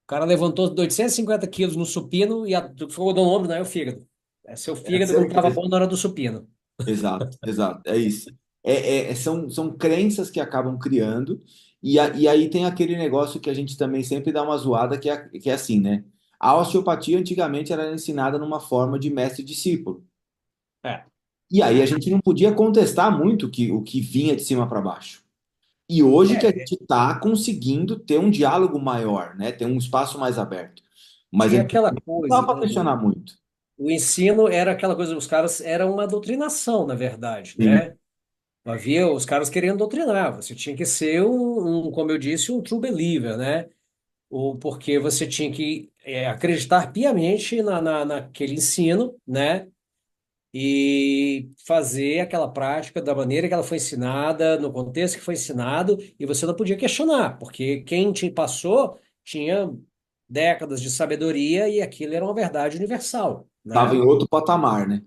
cara levantou 850 quilos no supino e ficou dor no ombro, não é o fígado. É seu É fígado que não estava certeza. bom na hora do supino. Exato, exato, é isso. São crenças que acabam criando, e aí tem aquele negócio que a gente também sempre dá uma zoada, que é assim, né? A osteopatia antigamente era ensinada numa forma de mestre-discípulo. É. E aí a gente não podia contestar muito o que vinha de cima para baixo. E hoje que a É, gente está conseguindo ter um diálogo maior, né? Ter um espaço mais aberto. Mas tinha antigamente aquela não coisa, dava para questionar muito. o ensino era aquela coisa, os caras, era uma doutrinação, na verdade, Sim. né? Havia os caras querendo doutrinar, você tinha que ser como eu disse, um true believer, né? Porque você tinha que acreditar piamente naquele ensino, né? E fazer aquela prática da maneira que ela foi ensinada, no contexto que foi ensinado, e você não podia questionar, porque quem te passou tinha décadas de sabedoria e aquilo era uma verdade universal, Estava em né? outro patamar, né?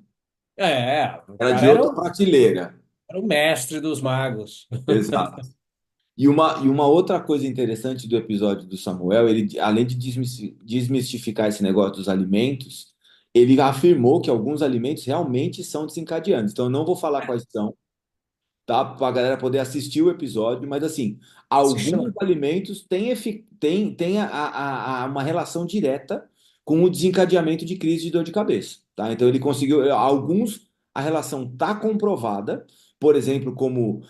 O Era de cara era outra prateleira. era o mestre dos magos. Exato. E uma outra coisa interessante do episódio do Samuel, ele, além de desmistificar esse negócio dos alimentos, ele afirmou que alguns alimentos realmente são desencadeantes. Então, eu não vou falar quais são, tá? Para a galera poder assistir o episódio, mas assim, Assiste alguns lá. alimentos têm uma relação direta com o desencadeamento de crise de dor de cabeça, tá? Então ele conseguiu, alguns a relação está comprovada, por exemplo, como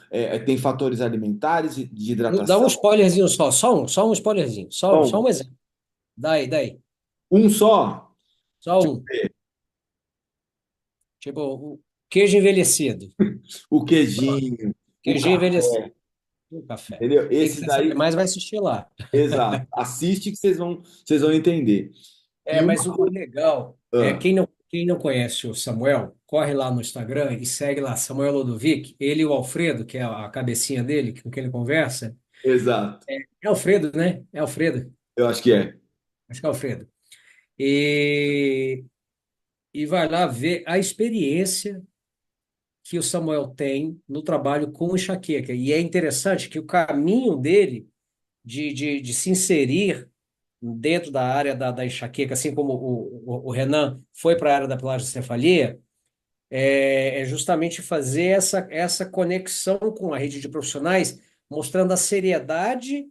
tem fatores alimentares, de Dá um hidratação. spoilerzinho só um spoilerzinho, só Bom, um exemplo. Daí, um só, só um. Tipo, o queijo envelhecido. o queijinho, o Queijinho envelhecido. café, Um café. entendeu? Quem Esses quiser saber daí, mais, vai assistir lá. exato. Assiste que vocês vão entender. É, E uma mas o legal é ah, quem não conhece o Samuel, corre lá no Instagram e segue lá Samuel Lodovic, ele e o Alfredo, que é a cabecinha dele, com quem ele conversa. exato. É Alfredo, né? É Alfredo. Eu acho que é. Acho que é Alfredo. E, e vai lá ver a experiência que o Samuel tem no trabalho com enxaqueca. E é interessante que o caminho dele de se inserir dentro da área da enxaqueca, assim como o Renan foi para a área da plagiocefaleia, é justamente fazer essa conexão com a rede de profissionais, mostrando a seriedade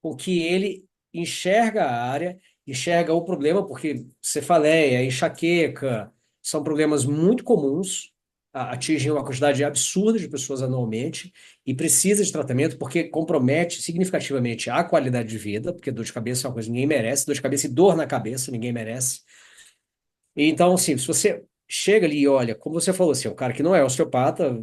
com que ele enxerga a área, enxerga o problema, porque cefaleia, enxaqueca, são problemas muito comuns, atingem uma quantidade absurda de pessoas anualmente e precisa de tratamento porque compromete significativamente a qualidade de vida, porque dor de cabeça é uma coisa que ninguém merece, dor de cabeça e dor na cabeça ninguém merece. Então, assim, se você chega ali e olha, como você falou, assim, é um cara que não é osteopata,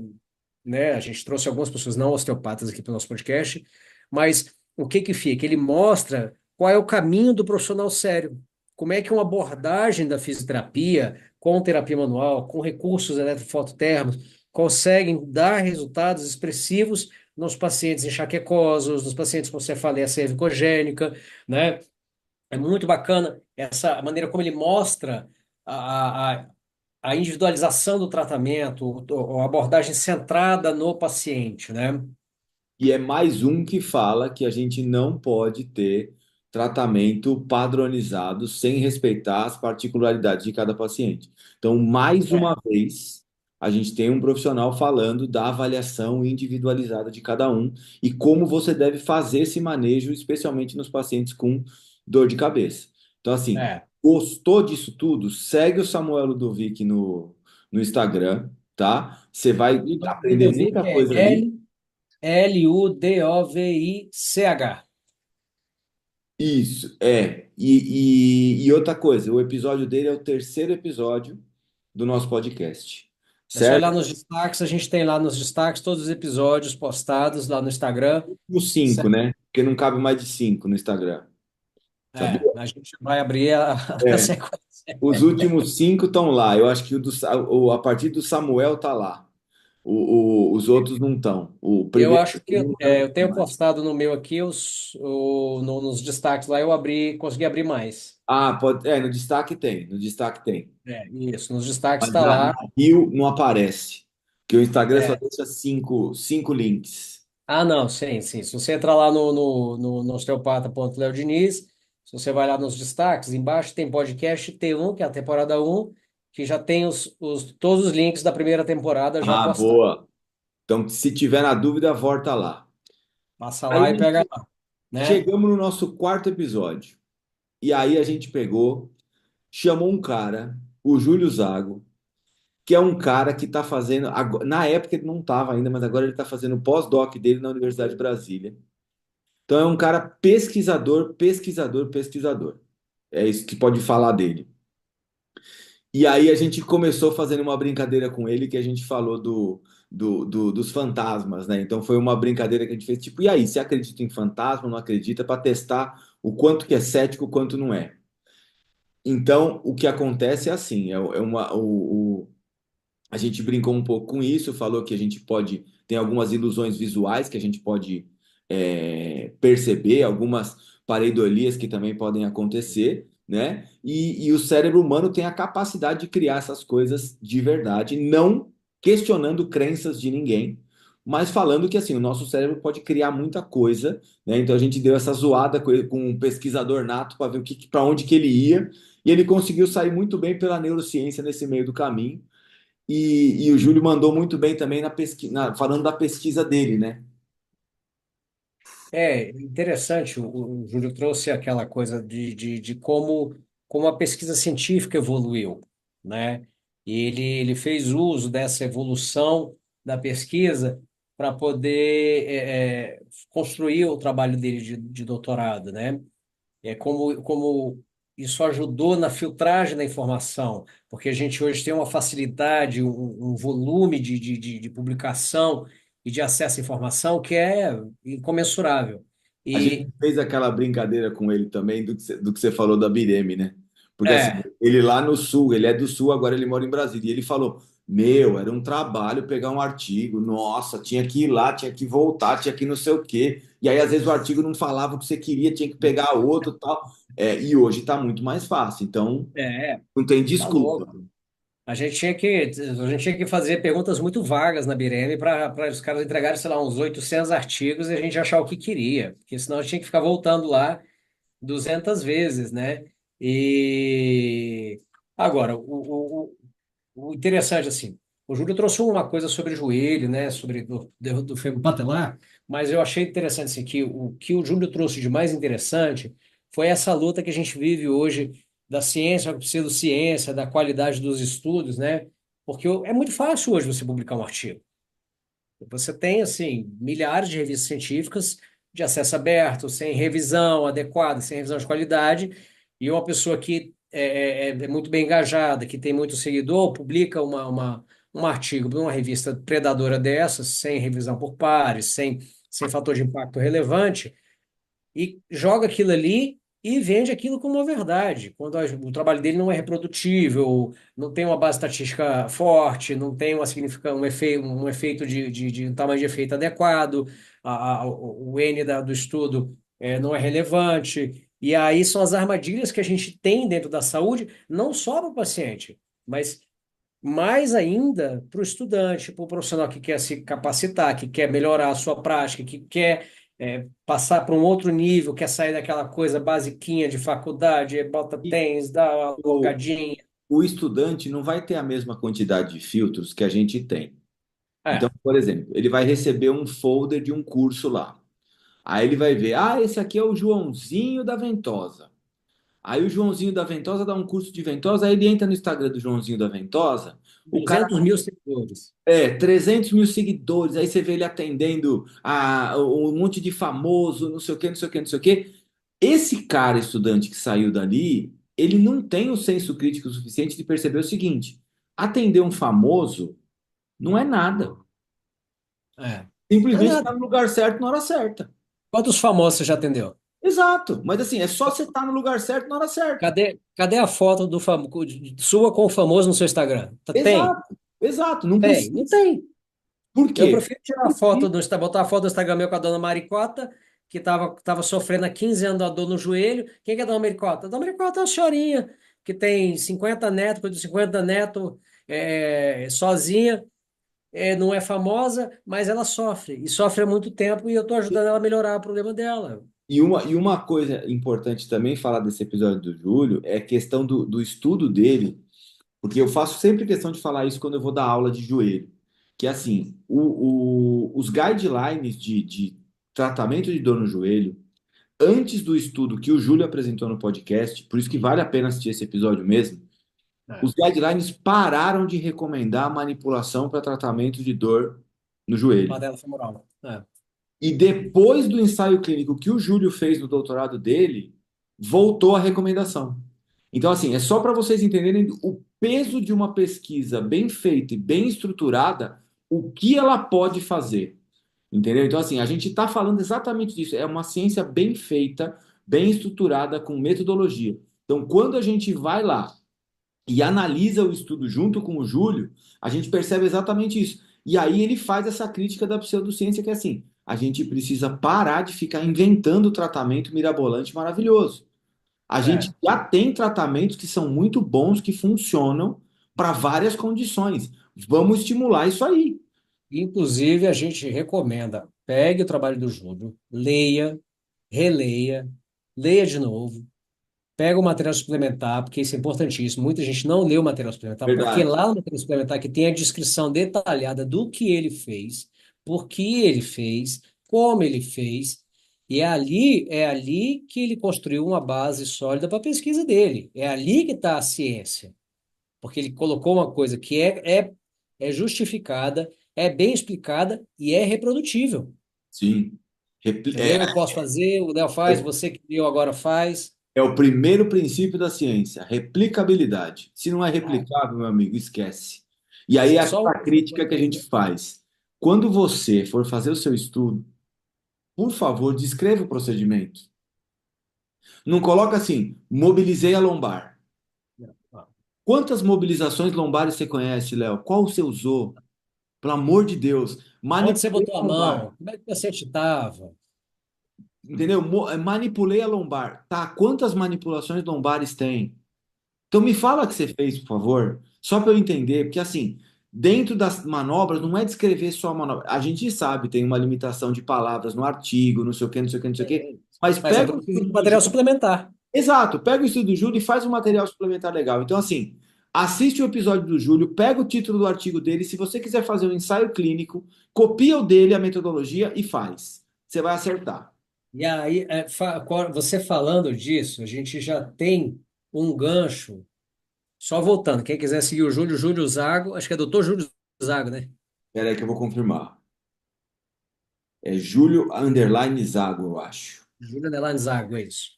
né? A gente trouxe algumas pessoas não osteopatas aqui para o nosso podcast, mas o que que fica? Ele mostra qual é o caminho do profissional sério. Como é que uma abordagem da fisioterapia, com terapia manual, com recursos eletrofototérmicos, conseguem dar resultados expressivos nos pacientes enxaquecosos, nos pacientes com cefaleia cervicogênica, né? É muito bacana essa maneira como ele mostra a, a individualização do tratamento, a abordagem centrada no paciente, né? E é mais um que fala que a gente não pode ter tratamento padronizado sem respeitar as particularidades de cada paciente. Então, mais É, uma vez, a gente tem um profissional falando da avaliação individualizada de cada um e como você deve fazer esse manejo, especialmente nos pacientes com dor de cabeça. Então, assim, é. gostou disso tudo? Segue o Samuel Ludovic no Instagram, tá? Você vai aprender Ludovic muita é coisa ali. Ludovich. Isso, é. E outra coisa, o episódio dele é o terceiro episódio do nosso podcast, É só ir lá certo? nos destaques, a gente tem lá nos destaques todos os episódios postados lá no Instagram. Os cinco, Certo? né? Porque não cabe mais de cinco no Instagram, sabia? A gente vai abrir a É. sequência. Os últimos cinco estão lá. Eu acho que a partir do Samuel tá lá. Os outros não estão. O Eu primeiro e acho o que segundo já não eu tem tenho mais. postado no meu aqui, nos destaques lá, eu abri, consegui abrir mais. Ah, pode. É, no destaque tem. No destaque tem. É, isso, nos destaques Mas está na lá. bio não aparece. Porque o Instagram só É. deixa cinco links. Ah, não, sim, sim. Se você entrar lá no osteopata.leodiniz, se você vai lá nos destaques, embaixo tem podcast T1, que é a temporada um, que já tem todos os links da primeira temporada já Ah, postados. boa. Então, se tiver na dúvida, volta lá. Passa Aí lá e pega lá, né? chegamos no nosso quarto episódio. E aí a gente pegou, chamou um cara, o Júlio Zago, que é um cara que está fazendo. Na época ele não estava ainda, mas agora ele está fazendo o pós-doc dele na Universidade de Brasília. Então é um cara pesquisador, pesquisador, pesquisador. É isso que pode falar dele. E aí a gente começou fazendo uma brincadeira com ele que a gente falou dos fantasmas, né? Então foi uma brincadeira que a gente fez, tipo, e aí, você acredita em fantasma, não acredita, para testar o quanto que é cético, o quanto não é. Então, o que acontece é assim, a gente brincou um pouco com isso, falou que a gente pode, tem algumas ilusões visuais que a gente pode perceber, algumas pareidolias que também podem acontecer, né? E o cérebro humano tem a capacidade de criar essas coisas de verdade, não questionando crenças de ninguém, mas falando que assim, o nosso cérebro pode criar muita coisa, né? Então a gente deu essa zoada com um pesquisador nato para ver para onde que ele ia, e ele conseguiu sair muito bem pela neurociência nesse meio do caminho. E o Júlio mandou muito bem também na pesquisa, falando da pesquisa dele, né? É interessante, o Júlio trouxe aquela coisa de como a pesquisa científica evoluiu, né? E ele fez uso dessa evolução da pesquisa para poder construir o trabalho dele de doutorado, né? Como isso ajudou na filtragem da informação, porque a gente hoje tem uma facilidade, um volume de publicação e de acesso à informação que é incomensurável. A gente E fez aquela brincadeira com ele também do que você falou da Bireme, né? Porque assim, é, ele lá no sul, ele é do sul, agora ele mora em Brasília. E ele falou: Meu, era um trabalho pegar um artigo, nossa, tinha que ir lá, tinha que voltar, tinha que não sei o quê. E aí, às vezes, o artigo não falava o que você queria, tinha que pegar outro e tal. E hoje está muito mais fácil, então é, não tem tá desculpa. louco. A gente tinha que fazer perguntas muito vagas na Bireme para os caras entregarem, sei lá, uns 800 artigos e a gente achar o que queria, porque senão a gente tinha que ficar voltando lá 200 vezes, né? E agora, o interessante, assim, o Júlio trouxe uma coisa sobre o joelho, né? Sobre do fêmur patelar, mas eu achei interessante, assim, que o que o Júlio trouxe de mais interessante foi essa luta que a gente vive hoje da ciência com a pseudociência, da qualidade dos estudos, né? Porque é muito fácil hoje você publicar um artigo. Você tem, assim, milhares de revistas científicas de acesso aberto, sem revisão adequada, sem revisão de qualidade, e uma pessoa que é muito bem engajada, que tem muito seguidor, publica um artigo numa revista predadora dessas, sem revisão por pares, sem fator de impacto relevante, e joga aquilo ali e vende aquilo como uma verdade, quando o trabalho dele não é reprodutível, não tem uma base estatística forte, não tem um efeito de um tamanho de efeito adequado, o N do estudo não é relevante, e aí são as armadilhas que a gente tem dentro da saúde, não só para o paciente, mas mais ainda para o estudante, para o profissional que quer se capacitar, que quer melhorar a sua prática, que quer passar para um outro nível, quer sair daquela coisa basiquinha de faculdade, bota E tênis, dá uma o, alongadinha. o estudante não vai ter a mesma quantidade de filtros que a gente tem. Então, É, por exemplo, ele vai receber um folder de um curso lá. Aí ele vai ver, esse aqui é o Joãozinho da Ventosa. Aí o Joãozinho da Ventosa dá um curso de ventosa, aí ele entra no Instagram do Joãozinho da Ventosa, o cara 200 mil seguidores. 300 mil seguidores, aí você vê ele atendendo um monte de famoso, não sei o quê, não sei o quê, não sei o quê. Esse cara estudante que saiu dali, ele não tem o senso crítico suficiente de perceber o seguinte: atender um famoso não é nada. É. Não é Simplesmente nada. estar no lugar certo na hora certa. Quantos famosos você já atendeu? Exato. Mas assim, é só você estar no lugar certo na hora certa. Cadê a foto sua com o famoso no seu Instagram? Tem? Exato. Exato. Não Tem? Não precisa. tem. Por Eu quê? prefiro tirar a foto botar a foto do Instagram meu com a dona Maricota, que tava sofrendo há 15 anos da dor no joelho. Quem que é a dona Maricota? A dona Maricota é uma senhorinha que tem 50 netos, cuida de 50 netos, sozinha, não é famosa, mas ela sofre. E sofre há muito tempo e eu estou ajudando ela a melhorar o problema dela. E uma coisa importante também falar desse episódio do Júlio é a questão do estudo dele, porque eu faço sempre questão de falar isso quando eu vou dar aula de joelho. Que assim, os guidelines de tratamento de dor no joelho, antes do estudo que o Júlio apresentou no podcast, por isso que vale a pena assistir esse episódio mesmo, É. Os guidelines pararam de recomendar manipulação para tratamento de dor no joelho. Patela femoral. É. E depois do ensaio clínico que o Júlio fez no doutorado dele, voltou a recomendação. Então, assim, é só para vocês entenderem o peso de uma pesquisa bem feita e bem estruturada, o que ela pode fazer. Entendeu? Então, assim, a gente está falando exatamente disso. É uma ciência bem feita, bem estruturada, com metodologia. Então, quando a gente vai lá e analisa o estudo junto com o Júlio, a gente percebe exatamente isso. E aí ele faz essa crítica da pseudociência, que é assim, a gente precisa parar de ficar inventando tratamento mirabolante maravilhoso. A gente É. já tem tratamentos que são muito bons, que funcionam para várias condições. Vamos estimular isso aí. Inclusive, a gente recomenda, pegue o trabalho do Júlio, leia, releia, leia de novo, pega o material suplementar, porque isso é importantíssimo. Muita gente não lê o material suplementar, porque Verdade. lá no material suplementar que tem a descrição detalhada do que ele fez, por que ele fez, como ele fez, e é ali que ele construiu uma base sólida para a pesquisa dele. É ali que está a ciência, porque ele colocou uma coisa que é justificada, é bem explicada e é reprodutível. Sim. Entendeu? Eu posso fazer, o Léo faz, você que criou agora faz. É o primeiro princípio da ciência, replicabilidade. Se não é replicável, meu amigo, esquece. E aí é Só aquela crítica que a gente faz. Quando você for fazer o seu estudo, por favor, descreva o procedimento. Não coloca assim, mobilizei a lombar. Quantas mobilizações lombares você conhece, Léo? Qual você usou? Pelo amor de Deus, Onde você manipulei botou a a lombar. mão? Como é que o paciente estava? Entendeu? Manipulei a lombar. Tá, quantas manipulações lombares tem? Então me fala que você fez, por favor, só para eu entender, porque assim, dentro das manobras não é descrever só a manobra. A gente sabe, tem uma limitação de palavras no artigo, não sei o quê, não sei o quê, não sei o quê. Mas Mas é pega por o isso que existe estudo do material Júlio. suplementar. Exato, pega o estudo do Júlio e faz um material suplementar legal. Então, assim, assiste o episódio do Júlio, pega o título do artigo dele. Se você quiser fazer um ensaio clínico, copia o dele, a metodologia e faz. Você vai acertar. E aí, você falando disso, a gente já tem um gancho. Só voltando, quem quiser seguir o Júlio, Júlio Zago, acho que é doutor Júlio Zago, né? Espera aí que eu vou confirmar. É Júlio underline Zago, eu acho. Júlio Underline Zago, é isso.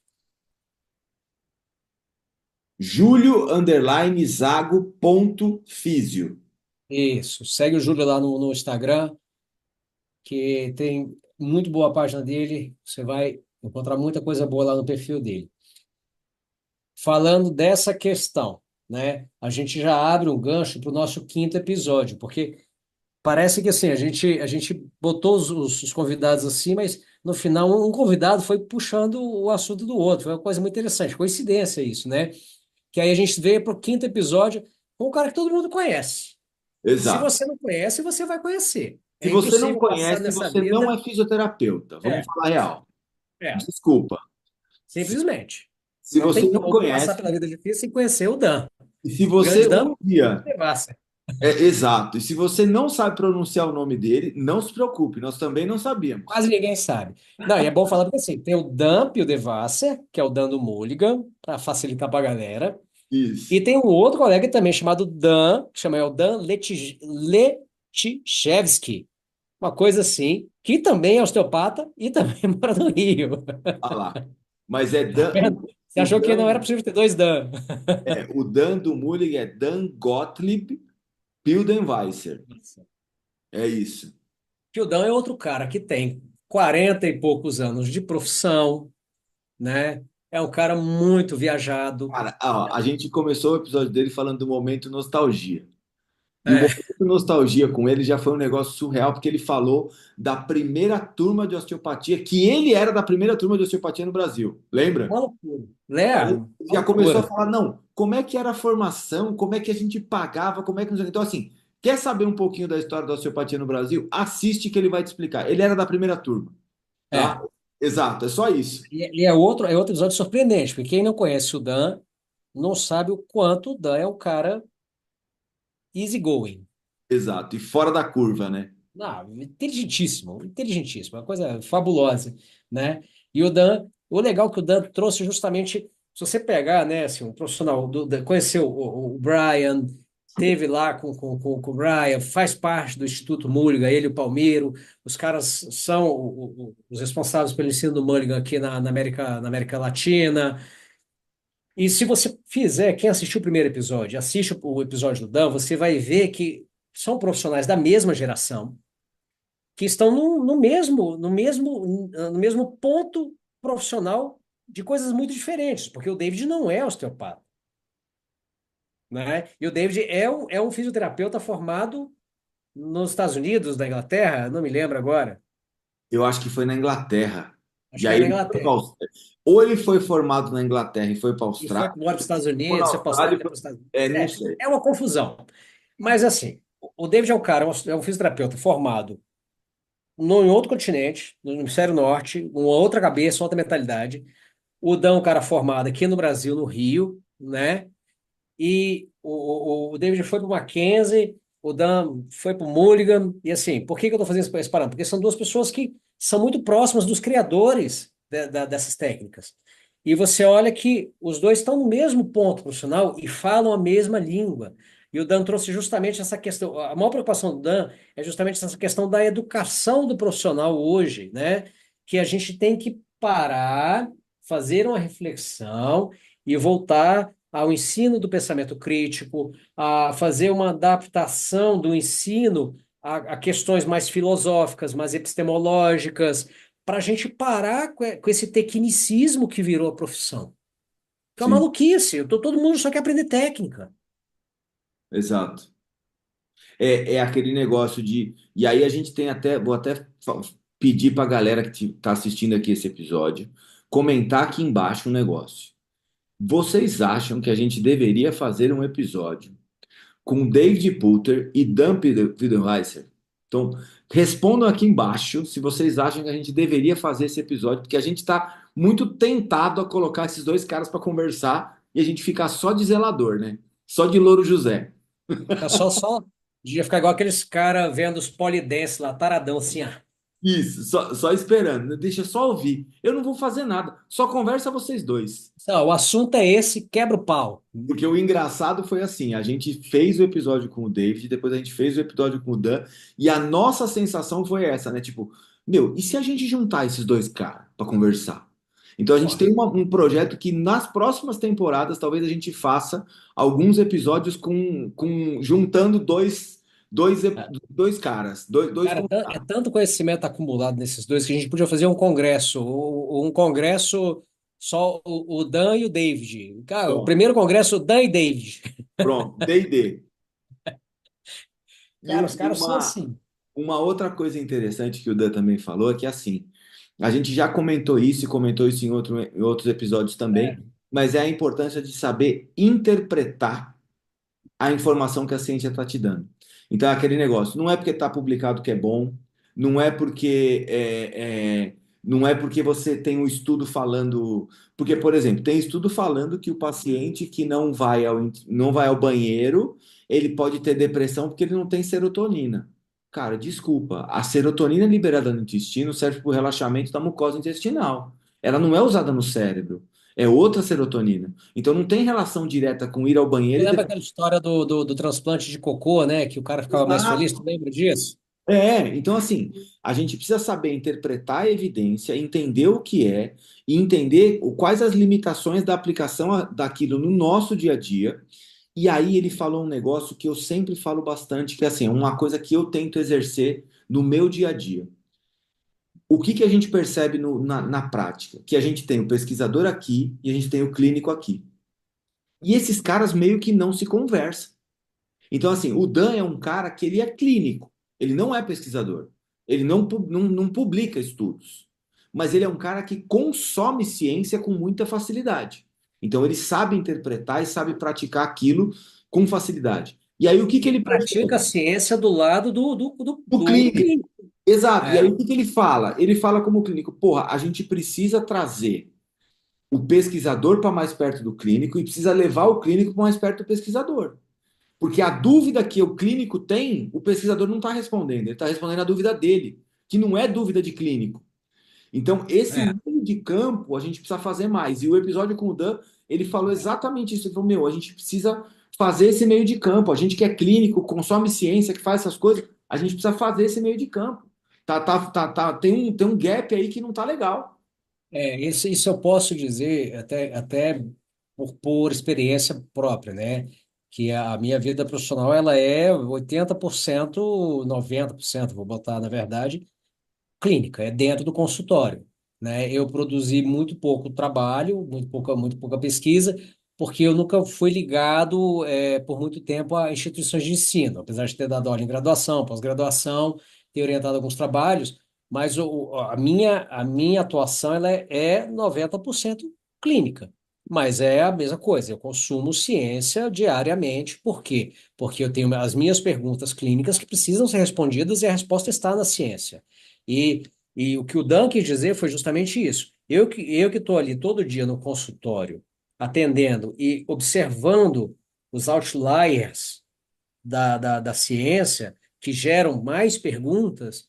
Júlio underline Zago ponto físio. Isso. Segue o Júlio lá no Instagram, que tem muito boa página dele. Você vai encontrar muita coisa boa lá no perfil dele. Falando dessa questão, né? A gente já abre um gancho para o nosso quinto episódio, porque parece que assim, a gente botou os convidados assim, mas no final um convidado foi puxando o assunto do outro. Foi uma coisa muito interessante, coincidência isso, né? Que aí a gente veio para o quinto episódio com um cara que todo mundo conhece. Se Exato. você não conhece, você vai conhecer. Se É você não impossível passar conhece, nessa você não vida. é fisioterapeuta. Vamos É, falar a real. é, Desculpa. Se, simplesmente. se Não você tem não como passar conhece, pela vida difícil sem conhecer o Dan. e se O você grande Dan um dia. Devassa. Exato. E se você não sabe pronunciar o nome dele, não se preocupe, nós também não sabíamos. Quase ninguém sabe. Não, e é bom falar porque assim, tem o Dan Pio Devasser, que é o Dan do Mulligan, para facilitar para a galera. Isso. E tem um outro colega também chamado Dan, que chama é o Dan Letichevsky, uma coisa assim, que também é osteopata e também mora no Rio. Ah lá. Mas é Tá Dan, vendo? Você o achou que não era Dan, possível ter dois Dan? o Dan do Mullig é Dan Gottlieb Pildenweisser. É isso. Que o Dan é outro cara que tem 40 e poucos anos de profissão, né? É um cara muito viajado. Cara, a gente começou o episódio dele falando do momento nostalgia. E o É, momento nostalgia com ele já foi um negócio surreal, porque ele falou da primeira turma de osteopatia, que ele era da primeira turma de osteopatia no Brasil. Lembra? uma loucura. Cara, ele Léo, uma já começou a loucura. falar, não, como é que era a formação, como é que a gente pagava, como é que... Então, assim, quer saber um pouquinho da história da osteopatia no Brasil? Assiste que ele vai te explicar. Ele era da primeira turma, tá? É. Exato, é só isso. E é outro episódio surpreendente, porque quem não conhece o Dan não sabe o quanto o Dan é um cara easygoing. Exato, e fora da curva, né? Não, inteligentíssimo, inteligentíssimo, uma coisa fabulosa, né? E o Dan, o legal é que o Dan trouxe justamente se você pegar, né, assim, um profissional, conheceu o Brian, teve lá com o Brian, faz parte do Instituto Mulligan, ele e o Palmeiro, os caras são os responsáveis pelo ensino do Mulligan aqui na América Latina. E se você fizer, quem assistiu o primeiro episódio, assiste o episódio do Dan, você vai ver que são profissionais da mesma geração, que estão no mesmo ponto profissional de coisas muito diferentes, porque o David não é osteopata, né? E o David é um fisioterapeuta formado nos Estados Unidos, da Inglaterra, não me lembro agora, Eu acho que foi na Inglaterra. acho E que é aí na ele foi pra Inglaterra. ou ele foi formado na Inglaterra e foi para a E foi Austrália, embora para os Estados ou na Unidos, foi para a Austrália, Austrália, para os Estados Unidos. é, não É, sei. é uma confusão. Mas assim, o David é um cara, é um fisioterapeuta formado em outro continente, no hemisfério norte, uma outra cabeça, outra mentalidade. O Dan, é um cara formado aqui no Brasil, no Rio, né? E o David foi para o Mackenzie, o Dan foi para o Mulligan, e assim, por que que eu estou fazendo esse parâmetro? Porque são duas pessoas que são muito próximas dos criadores dessas técnicas. E você olha que os dois estão no mesmo ponto profissional e falam a mesma língua. E o Dan trouxe justamente essa questão. A maior preocupação do Dan é justamente essa questão da educação do profissional hoje, né? Que a gente tem que parar, fazer uma reflexão e voltar ao ensino do pensamento crítico, a fazer uma adaptação do ensino a questões mais filosóficas, mais epistemológicas, para a gente parar com esse tecnicismo que virou a profissão. Que é uma Sim, maluquice. Todo mundo só quer aprender técnica. exato. É aquele negócio de. E aí a gente tem até. Vou até pedir para a galera que está assistindo aqui esse episódio comentar aqui embaixo um negócio. Vocês acham que a gente deveria fazer um episódio com David Poulter e Dan Fidenheiser? Então, respondam aqui embaixo se vocês acham que a gente deveria fazer esse episódio, porque a gente está muito tentado a colocar esses dois caras para conversar e a gente ficar só de zelador, né? Só de Louro José. Tá só devia ficar igual aqueles caras vendo os polidense lá, taradão, assim, ah. Isso, só esperando, né? Deixa só ouvir. Eu não vou fazer nada, só conversa vocês dois. Não, o assunto é esse, quebra o pau. Porque o engraçado foi assim, a gente fez o episódio com o David, depois a gente fez o episódio com o Dan, e a nossa sensação foi essa, né? Tipo, meu, e se a gente juntar esses dois caras para conversar? Então a gente Ó, tem um projeto que nas próximas temporadas talvez a gente faça alguns episódios com juntando dois caras, dois cara, é tanto conhecimento acumulado nesses dois que a gente podia fazer um congresso, um congresso só o Dan e o David. Cara, o convidados. primeiro congresso, Dan e David. Pronto, D&D. E Cara, os caras são uma, assim. uma outra coisa interessante que o Dan também falou é que assim, a gente já comentou isso e comentou isso em outros episódios também, É. mas é a importância de saber interpretar a informação que a ciência está te dando. Então, é aquele negócio, não é porque está publicado que é bom, não é porque não é porque você tem um estudo falando, porque, por exemplo, tem estudo falando que o paciente que não vai ao banheiro, ele pode ter depressão porque ele não tem serotonina. Cara, desculpa, a serotonina liberada no intestino serve para o relaxamento da mucosa intestinal. Ela não é usada no cérebro, é outra serotonina. Então não tem relação direta com ir ao Tu banheiro e lembra ter. aquela história do transplante de cocô, né? Que o cara ficava mais feliz? Tu Exato. lembra disso? Então assim, a gente precisa saber interpretar a evidência, entender o que é e entender quais as limitações da aplicação daquilo no nosso dia a dia. E aí ele falou um negócio que eu sempre falo bastante, que é assim, uma coisa que eu tento exercer no meu dia a dia. O que que a gente percebe na prática? Que a gente tem o pesquisador aqui e a gente tem o clínico aqui. E esses caras meio que não se conversam. Então, assim, o Dan é um cara que ele é clínico, ele não é pesquisador, ele não publica estudos, mas ele é um cara que consome ciência com muita facilidade. Então, ele sabe interpretar e sabe praticar aquilo com facilidade. E aí, o que que E ele pratica a percebe? ciência do lado Do do clínico. clínico. Exato. E aí, É. o que que ele fala? Ele fala como clínico, porra, a gente precisa trazer o pesquisador para mais perto do clínico e precisa levar o clínico para mais perto do pesquisador. Porque a dúvida que o clínico tem, o pesquisador não está respondendo, ele está respondendo a dúvida dele, que não é dúvida de clínico. Então, esse É, meio de campo a gente precisa fazer mais. E o episódio com o Dan, ele falou exatamente isso. Ele falou, meu, a gente precisa fazer esse meio de campo. A gente que é clínico, consome ciência, que faz essas coisas, a gente precisa fazer esse meio de campo. Tem um gap aí que não tá legal. isso eu posso dizer até por experiência própria, né? Que a minha vida profissional ela é 80%, 90%, vou botar na verdade, clínica, é dentro do consultório, né? Eu produzi muito pouco trabalho, muito pouca pesquisa, porque eu nunca fui ligado, por muito tempo a instituições de ensino, apesar de ter dado aula em graduação, pós-graduação, ter orientado alguns trabalhos, mas a minha atuação ela é 90% clínica. Mas é a mesma coisa, eu consumo ciência diariamente, por quê? Porque eu tenho as minhas perguntas clínicas que precisam ser respondidas e a resposta está na ciência. E, e o que o Dan quis dizer foi justamente isso. Eu que estou ali todo dia no consultório, atendendo e observando os outliers da ciência, que geram mais perguntas,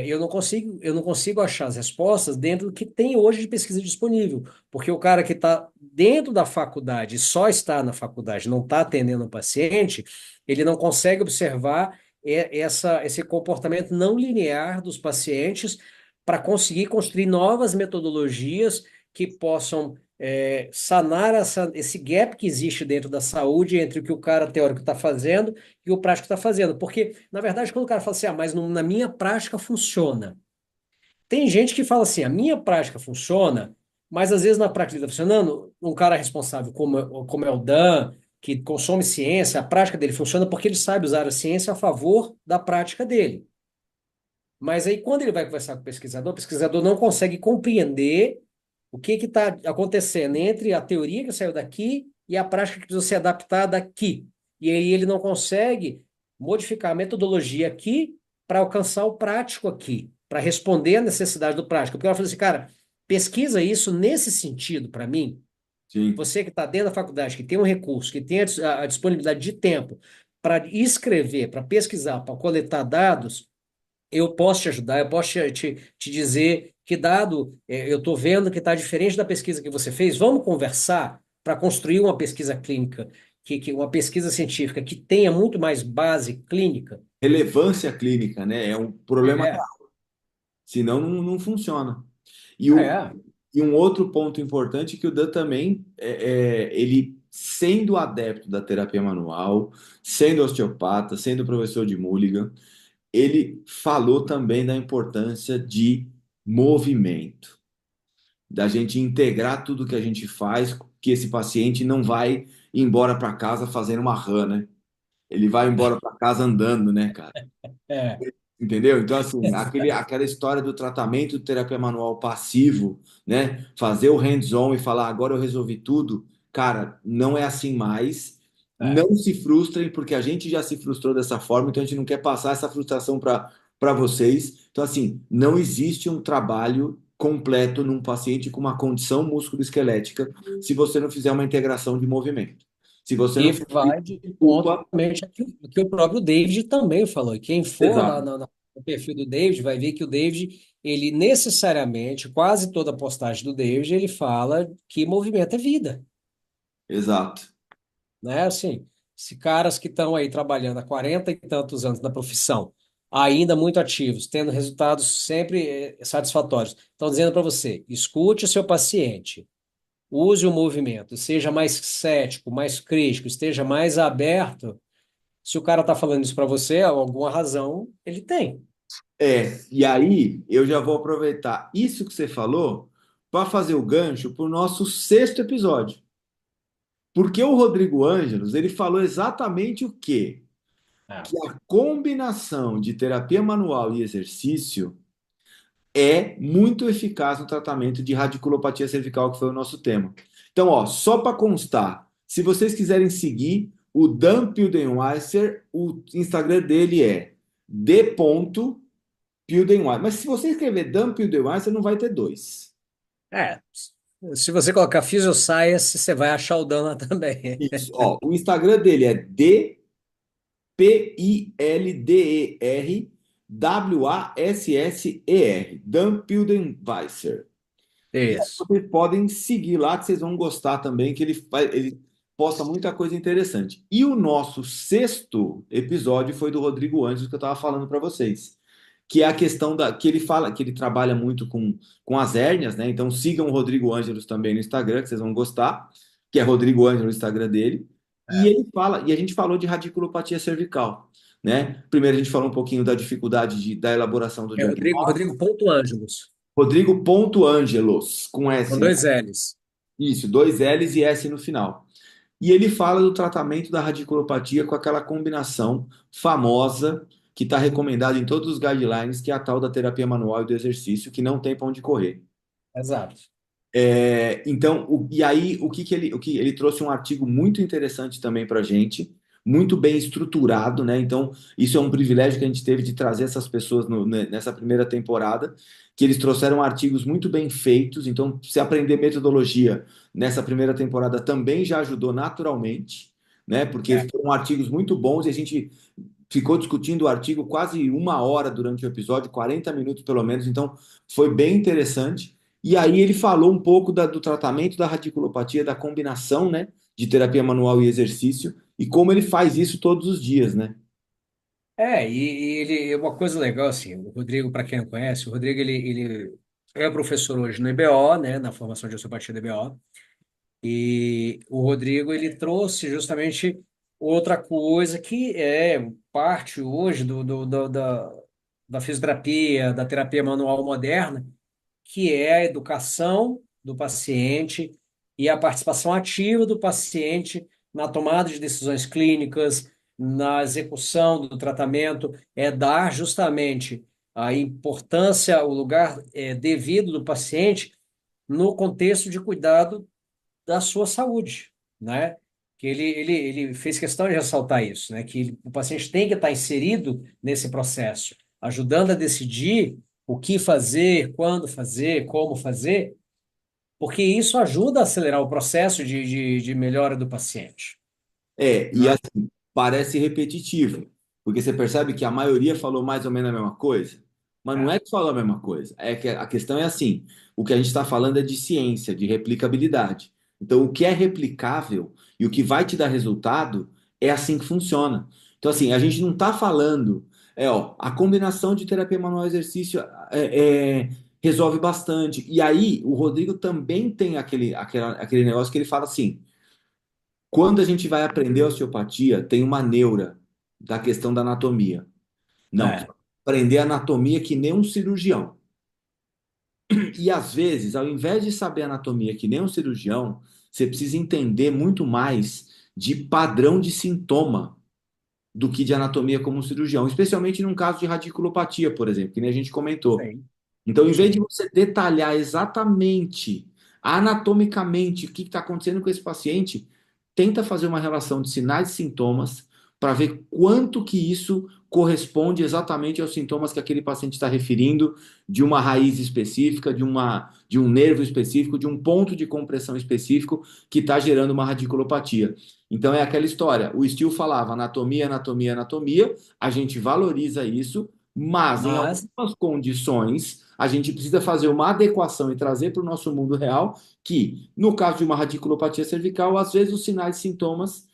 eu não consigo achar as respostas dentro do que tem hoje de pesquisa disponível. Porque o cara que está dentro da faculdade, só está na faculdade, não está atendendo o paciente, ele não consegue observar esse comportamento não linear dos pacientes para conseguir construir novas metodologias que possam sanar esse gap que existe dentro da saúde entre o que o cara teórico está fazendo e o prático está fazendo. Porque, na verdade, quando o cara fala assim, mas na minha prática funciona. Tem gente que fala assim, a minha prática funciona, mas às vezes na prática está funcionando, um cara responsável como é o Dan, que consome ciência, a prática dele funciona porque ele sabe usar a ciência a favor da prática dele. Mas aí, quando ele vai conversar com o pesquisador não consegue compreender o que está acontecendo entre a teoria que saiu daqui e a prática que precisa ser adaptada aqui. E aí ele não consegue modificar a metodologia aqui para alcançar o prático aqui, para responder à necessidade do prático. Porque ela falou assim, cara, pesquisa isso nesse sentido para mim. Sim. Você que está dentro da faculdade, que tem um recurso, que tem a disponibilidade de tempo para escrever, para pesquisar, para coletar dados, eu posso te ajudar, eu posso te dizer que dado eu estou vendo que está diferente da pesquisa que você fez, vamos conversar para construir uma pesquisa clínica, uma pesquisa científica que tenha muito mais base clínica. Relevância clínica, né? É um problema É, real. Senão não funciona. E, o, é, e um outro ponto importante é que o Dan também, ele sendo adepto da terapia manual, sendo osteopata, sendo professor de Mulligan, ele falou também da importância de movimento, da gente integrar tudo que a gente faz, que esse paciente não vai embora para casa fazendo uma run, né? Ele vai embora para casa andando, né, cara? é, Entendeu? Então, assim, aquela história do tratamento de terapia manual passivo, né? Fazer o hands-on e falar, agora eu resolvi tudo, cara, não é assim mais. é. Não se frustrem, porque a gente já se frustrou dessa forma, então a gente não quer passar essa frustração para vocês. Então, assim, não existe um trabalho completo num paciente com uma condição musculoesquelética se você não fizer uma integração de movimento. Se você não E fizer vai de encontro culpa, realmente aquilo que o próprio David também falou. E quem for lá exato, no perfil do David vai ver que o David, ele necessariamente, quase toda postagem do David, ele fala que movimento é vida. exato. Né? Assim, se caras que estão aí trabalhando há 40 e tantos anos na profissão, ainda muito ativos, tendo resultados sempre satisfatórios, estão dizendo para você, escute o seu paciente, use o movimento, seja mais cético, mais crítico, esteja mais aberto. Se o cara está falando isso para você, alguma razão ele tem. E aí eu já vou aproveitar isso que você falou para fazer o gancho para o nosso sexto episódio. Porque o Rodrigo Ângelos, ele falou exatamente o quê? É. Que a combinação de terapia manual e exercício é muito eficaz no tratamento de radiculopatia cervical, que foi o nosso tema. Então, ó, só para constar, se vocês quiserem seguir o Dan Pildenweiser, o Instagram dele é d.pildenweiser. Mas se você escrever Dan Pildenweiser, não vai ter dois. É, se você colocar Physioscience, você vai achar o Dana também. Isso, ó, o Instagram dele é DPILDER Wasser, Dan Pildenweisser. E aí Isso. vocês podem seguir lá, que vocês vão gostar também, que ele posta muita coisa interessante. E o nosso sexto episódio foi do Rodrigo Anjos, que eu estava falando para vocês, que é a questão da que ele fala que ele trabalha muito com as hérnias, né? Então sigam o Rodrigo Ângelos também no Instagram, que vocês vão gostar, que é Rodrigo Ângelos no Instagram dele. E É. ele fala, e a gente falou de radiculopatia cervical, né? Primeiro a gente falou um pouquinho da dificuldade da elaboração do É Rodrigo, diagnóstico. Rodrigo Ponto Ângelos, Rodrigo.Ângelos, com com S, né? dois L's. Isso, dois L's e S no final. E ele fala do tratamento da radiculopatia com aquela combinação famosa que está recomendada em todos os guidelines, que é a tal da terapia manual e do exercício, que não tem para onde correr. Exato. Então, e aí o que ele trouxe um artigo muito interessante também para a gente, muito bem estruturado, né? Então, isso é um privilégio que a gente teve de trazer essas pessoas nessa primeira temporada, que eles trouxeram artigos muito bem feitos. Então, se aprender metodologia nessa primeira temporada também já ajudou naturalmente, né? Porque É. foram artigos muito bons e a gente ficou discutindo o artigo quase uma hora durante o episódio, 40 minutos pelo menos, então foi bem interessante. E aí ele falou um pouco do tratamento da radiculopatia, da combinação, né, de terapia manual e exercício, e como ele faz isso todos os dias, né? E ele, uma coisa legal, assim, o Rodrigo, para quem não conhece, o Rodrigo, ele é professor hoje no EBO, né, na formação de osteopatia do EBO, e o Rodrigo, ele trouxe justamente outra coisa que é parte hoje da fisioterapia, da terapia manual moderna, que é a educação do paciente e a participação ativa do paciente na tomada de decisões clínicas, na execução do tratamento, é dar justamente a importância, o lugar devido do paciente no contexto de cuidado da sua saúde, né? Que ele fez questão de ressaltar isso, né? Que o paciente tem que estar inserido nesse processo, ajudando a decidir o que fazer, quando fazer, como fazer, porque isso ajuda a acelerar o processo de melhora do paciente, E né? assim, parece repetitivo, porque você percebe que a maioria falou mais ou menos a mesma coisa, mas não É, é que falou a mesma coisa, é que a questão é assim, o que a gente está falando é de ciência, de replicabilidade. Então, o que é replicável e o que vai te dar resultado é assim que funciona. Então, assim, a gente não está falando, a combinação de terapia manual e exercício resolve bastante. E aí, o Rodrigo também tem aquele negócio que ele fala assim, quando a gente vai aprender osteopatia, tem uma neura da questão da anatomia. Não, é, aprender anatomia que nem um cirurgião. E às vezes, ao invés de saber anatomia que nem um cirurgião, você precisa entender muito mais de padrão de sintoma do que de anatomia como um cirurgião, especialmente num caso de radiculopatia, por exemplo, que nem a gente comentou. sim, Então, em vez de sim. você detalhar exatamente, anatomicamente, o que está acontecendo com esse paciente, tenta fazer uma relação de sinais e sintomas para ver quanto que isso corresponde exatamente aos sintomas que aquele paciente está referindo, de uma raiz específica, de um nervo específico, de um ponto de compressão específico que está gerando uma radiculopatia. Então é aquela história. O Steele falava anatomia, anatomia, anatomia. A gente valoriza isso, mas em Mas algumas condições a gente precisa fazer uma adequação e trazer para o nosso mundo real que, no caso de uma radiculopatia cervical, às vezes os sinais e sintomas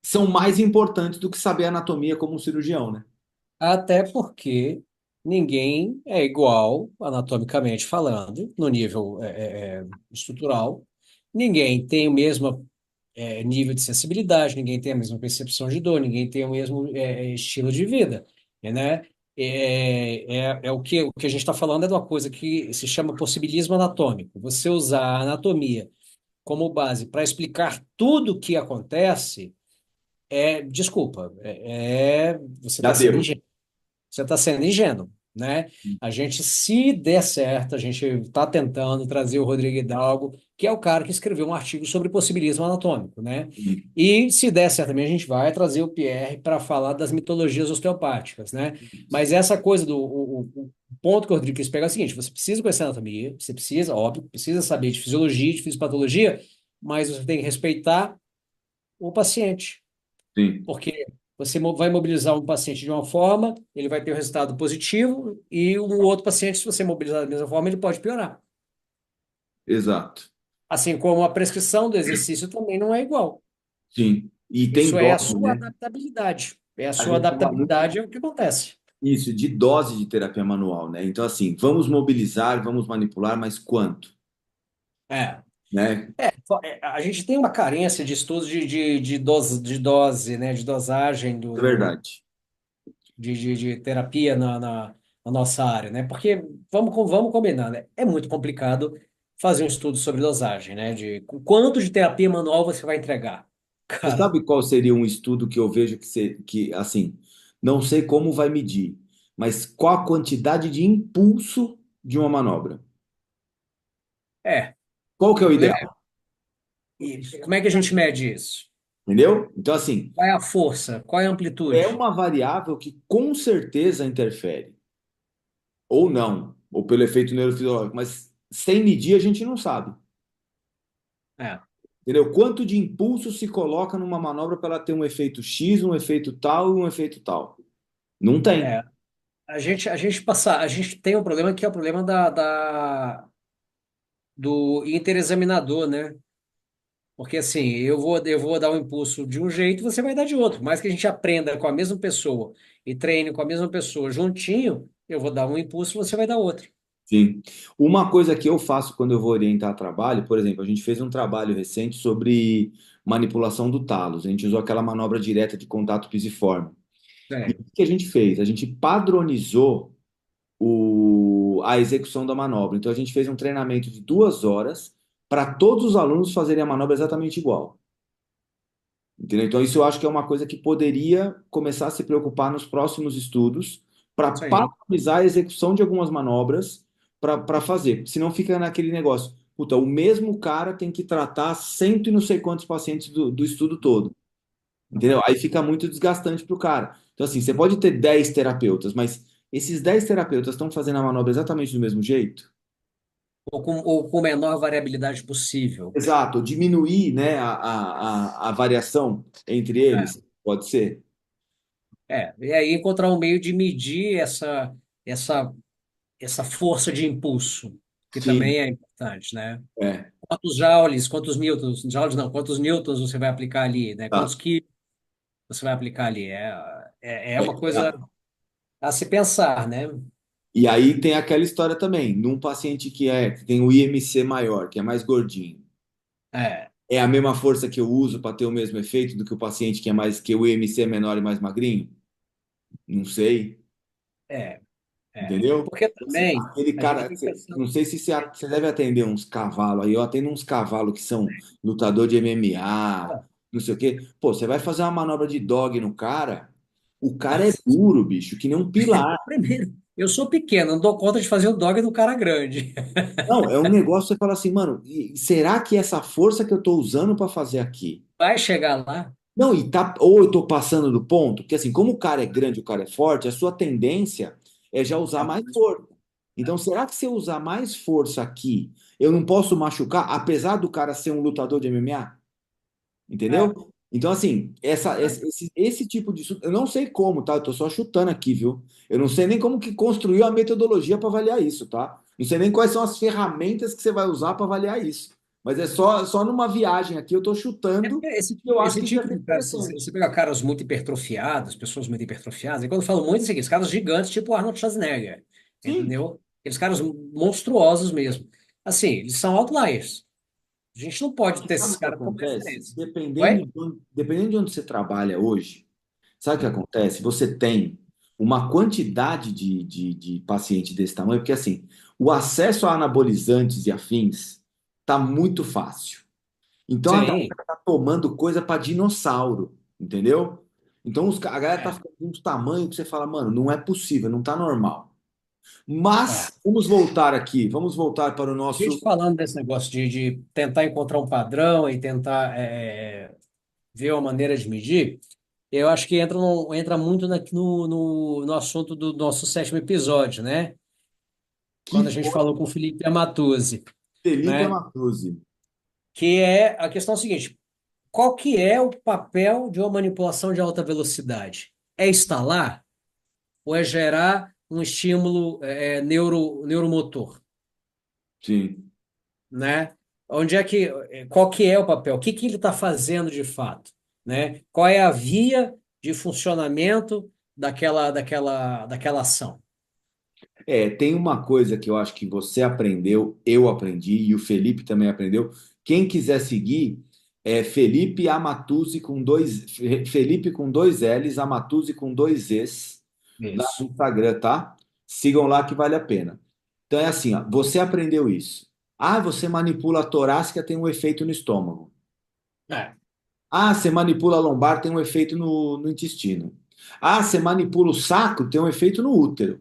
são mais importantes do que saber anatomia como um cirurgião, né? até porque ninguém é igual, anatomicamente falando, no nível estrutural, ninguém tem o mesmo nível de sensibilidade, ninguém tem a mesma percepção de dor, ninguém tem o mesmo estilo de vida, né? O que a gente está falando é de uma coisa que se chama possibilismo anatômico. Você usar a anatomia como base para explicar tudo o que acontece, desculpa, você Já está sendo deu. ingênuo. Você está sendo ingênuo, né? A gente, se der certo, a gente está tentando trazer o Rodrigo Hidalgo, que é o cara que escreveu um artigo sobre possibilismo anatômico, né? E se der certo também, a gente vai trazer o Pierre para falar das mitologias osteopáticas, né? Mas essa coisa o ponto que o Rodrigo quis pegar é o seguinte: você precisa conhecer anatomia, você precisa, óbvio, precisa saber de fisiologia, de fisiopatologia, mas você tem que respeitar o paciente. Sim. Porque você vai mobilizar um paciente de uma forma, ele vai ter um resultado positivo, e o outro paciente, se você mobilizar da mesma forma, ele pode piorar. Exato. Assim como a prescrição do exercício também não é igual. Sim. E tem Isso é a dose, sua né? adaptabilidade. É a A sua gente fala muito adaptabilidade ao que acontece. isso, de dose de terapia manual, né? Então, assim, vamos mobilizar, vamos manipular, mas quanto? É. Né? A gente tem uma carência de estudos de dose, né, de dosagem É verdade. de terapia na nossa área, né? Porque vamos combinar, né? É muito complicado fazer um estudo sobre dosagem, né? De quanto de terapia manual você vai entregar. Você Cara, sabe qual seria um estudo que eu vejo que assim, não sei como vai medir, mas qual a quantidade de impulso de uma manobra? Qual que o é o problema ideal? como é que a gente mede isso? Entendeu? Então, assim, Qual é a força? Qual é a é amplitude? uma variável que com certeza interfere, ou não, ou pelo efeito neurofisiológico, mas sem medir a gente não sabe. É, Entendeu? Quanto de impulso se coloca numa manobra para ela ter um efeito X, um efeito tal e um efeito tal? Não tem. é. A gente tem um problema que é o problema do interexaminador, né? Porque assim, eu vou dar um impulso de um jeito, você vai dar de outro. Mais que a gente aprenda com a mesma pessoa e treine com a mesma pessoa juntinho, eu vou dar um impulso, você vai dar outro. Sim. Uma coisa que eu faço quando eu vou orientar trabalho, por exemplo, a gente fez um trabalho recente sobre manipulação do talos. A gente usou aquela manobra direta de contato pisiforme. E o É, que a gente fez? A gente padronizou a execução da manobra. Então, a gente fez um treinamento de 2 horas para todos os alunos fazerem a manobra exatamente igual. Entendeu? Então, isso eu acho que é uma coisa que poderia começar a se preocupar nos próximos estudos para sim. padronizar a execução de algumas manobras para fazer. Senão fica naquele negócio. Puta, o mesmo cara tem que tratar cento e não sei quantos pacientes do estudo todo. Entendeu? Aí fica muito desgastante para o cara. Então, assim, você pode ter 10 terapeutas, mas esses 10 terapeutas estão fazendo a manobra exatamente do mesmo jeito? Ou com menor variabilidade possível. Exato, diminuir, né, a variação entre eles, pode ser? E aí encontrar um meio de medir essa, essa força de impulso, que Sim, também é importante, né? é. Quantos joules, quantos newtons, joules não, quantos newtons você vai aplicar ali, né? Quantos Tá. quilos você vai aplicar ali? É É, uma coisa a se pensar, né? e aí tem aquela história também, num paciente que tem o IMC maior, que é mais gordinho, É, é a mesma força que eu uso para ter o mesmo efeito do que o paciente que o IMC é menor e mais magrinho? Não sei, é, entendeu? Porque Assim, também aquele a gente cara, tem que pensar. não sei se você deve atender uns cavalos aí, eu atendo uns cavalos que são lutador de MMA, Ah, não sei o quê. Pô, você vai fazer uma manobra de dog no cara, o cara é nossa, duro, bicho, que nem um pilar. primeiro, eu sou pequeno, não dou conta de fazer o dog do cara grande. Não, é um negócio que você fala assim, mano, será que essa força que eu tô usando para fazer aqui? Vai chegar lá. Não, ou eu tô passando do ponto, porque assim, como o cara é grande, o cara é forte, a sua tendência é já usar mais força. Então, será que se eu usar mais força aqui, eu não posso machucar, apesar do cara ser um lutador de MMA? É, Entendeu? Então, assim, esse tipo de estudo, eu não sei como, tá? Eu tô só chutando aqui, viu? Eu não sei nem como que construiu a metodologia para avaliar isso, tá? Não sei nem quais são as ferramentas que você vai usar para avaliar isso. Mas é só numa viagem aqui, eu tô chutando, porque esse, e eu acho esse que isso é tipo bem de cara, você interessante. pega caras muito hipertrofiados, pessoas muito hipertrofiadas, e quando eu falo muito, é o seguinte, os caras gigantes, tipo Arnold Schwarzenegger, Sim, entendeu? Aqueles caras monstruosos mesmo. Assim, eles são outliers. A gente não pode ter sabe esses o que caras como acontece? referência. Dependendo Ué? dependendo de onde você trabalha hoje, sabe o que acontece? Você tem uma quantidade de paciente desse tamanho, porque assim, o acesso a anabolizantes e afins tá muito fácil. Então a Sim. galera tá tomando coisa para dinossauro, entendeu? Então a galera tá É. ficando com um tamanho que você fala, mano, não é possível, não tá normal. É. Mas vamos voltar para o A gente nosso. falando desse negócio de tentar encontrar um padrão e tentar ver uma maneira de medir, eu acho que entra muito no assunto do nosso sétimo episódio, né? Que Quando a gente foi falou com o Felipe Amatuzzi, Felipe né? Amatuzzi. Que é a questão seguinte. qual que é o papel de uma manipulação de alta velocidade? É instalar ou é gerar um estímulo neuromotor, Sim. né? Onde é que, qual que é o papel? O que que ele está fazendo de fato, né? Qual é a via de funcionamento daquela ação? Tem uma coisa que eu acho que você aprendeu, eu aprendi e o Felipe também aprendeu. Quem quiser seguir é Felipe Amatuzzi com Felipe com dois L's, Amatuzzi com dois Z's, lá no Isso. Instagram, tá? Sigam lá que vale a pena. Então é assim, ó, você aprendeu isso. Ah, você manipula a torácica, tem um efeito no estômago. É, Ah, você manipula a lombar, tem um efeito no intestino. Ah, você manipula o sacro, tem um efeito no útero.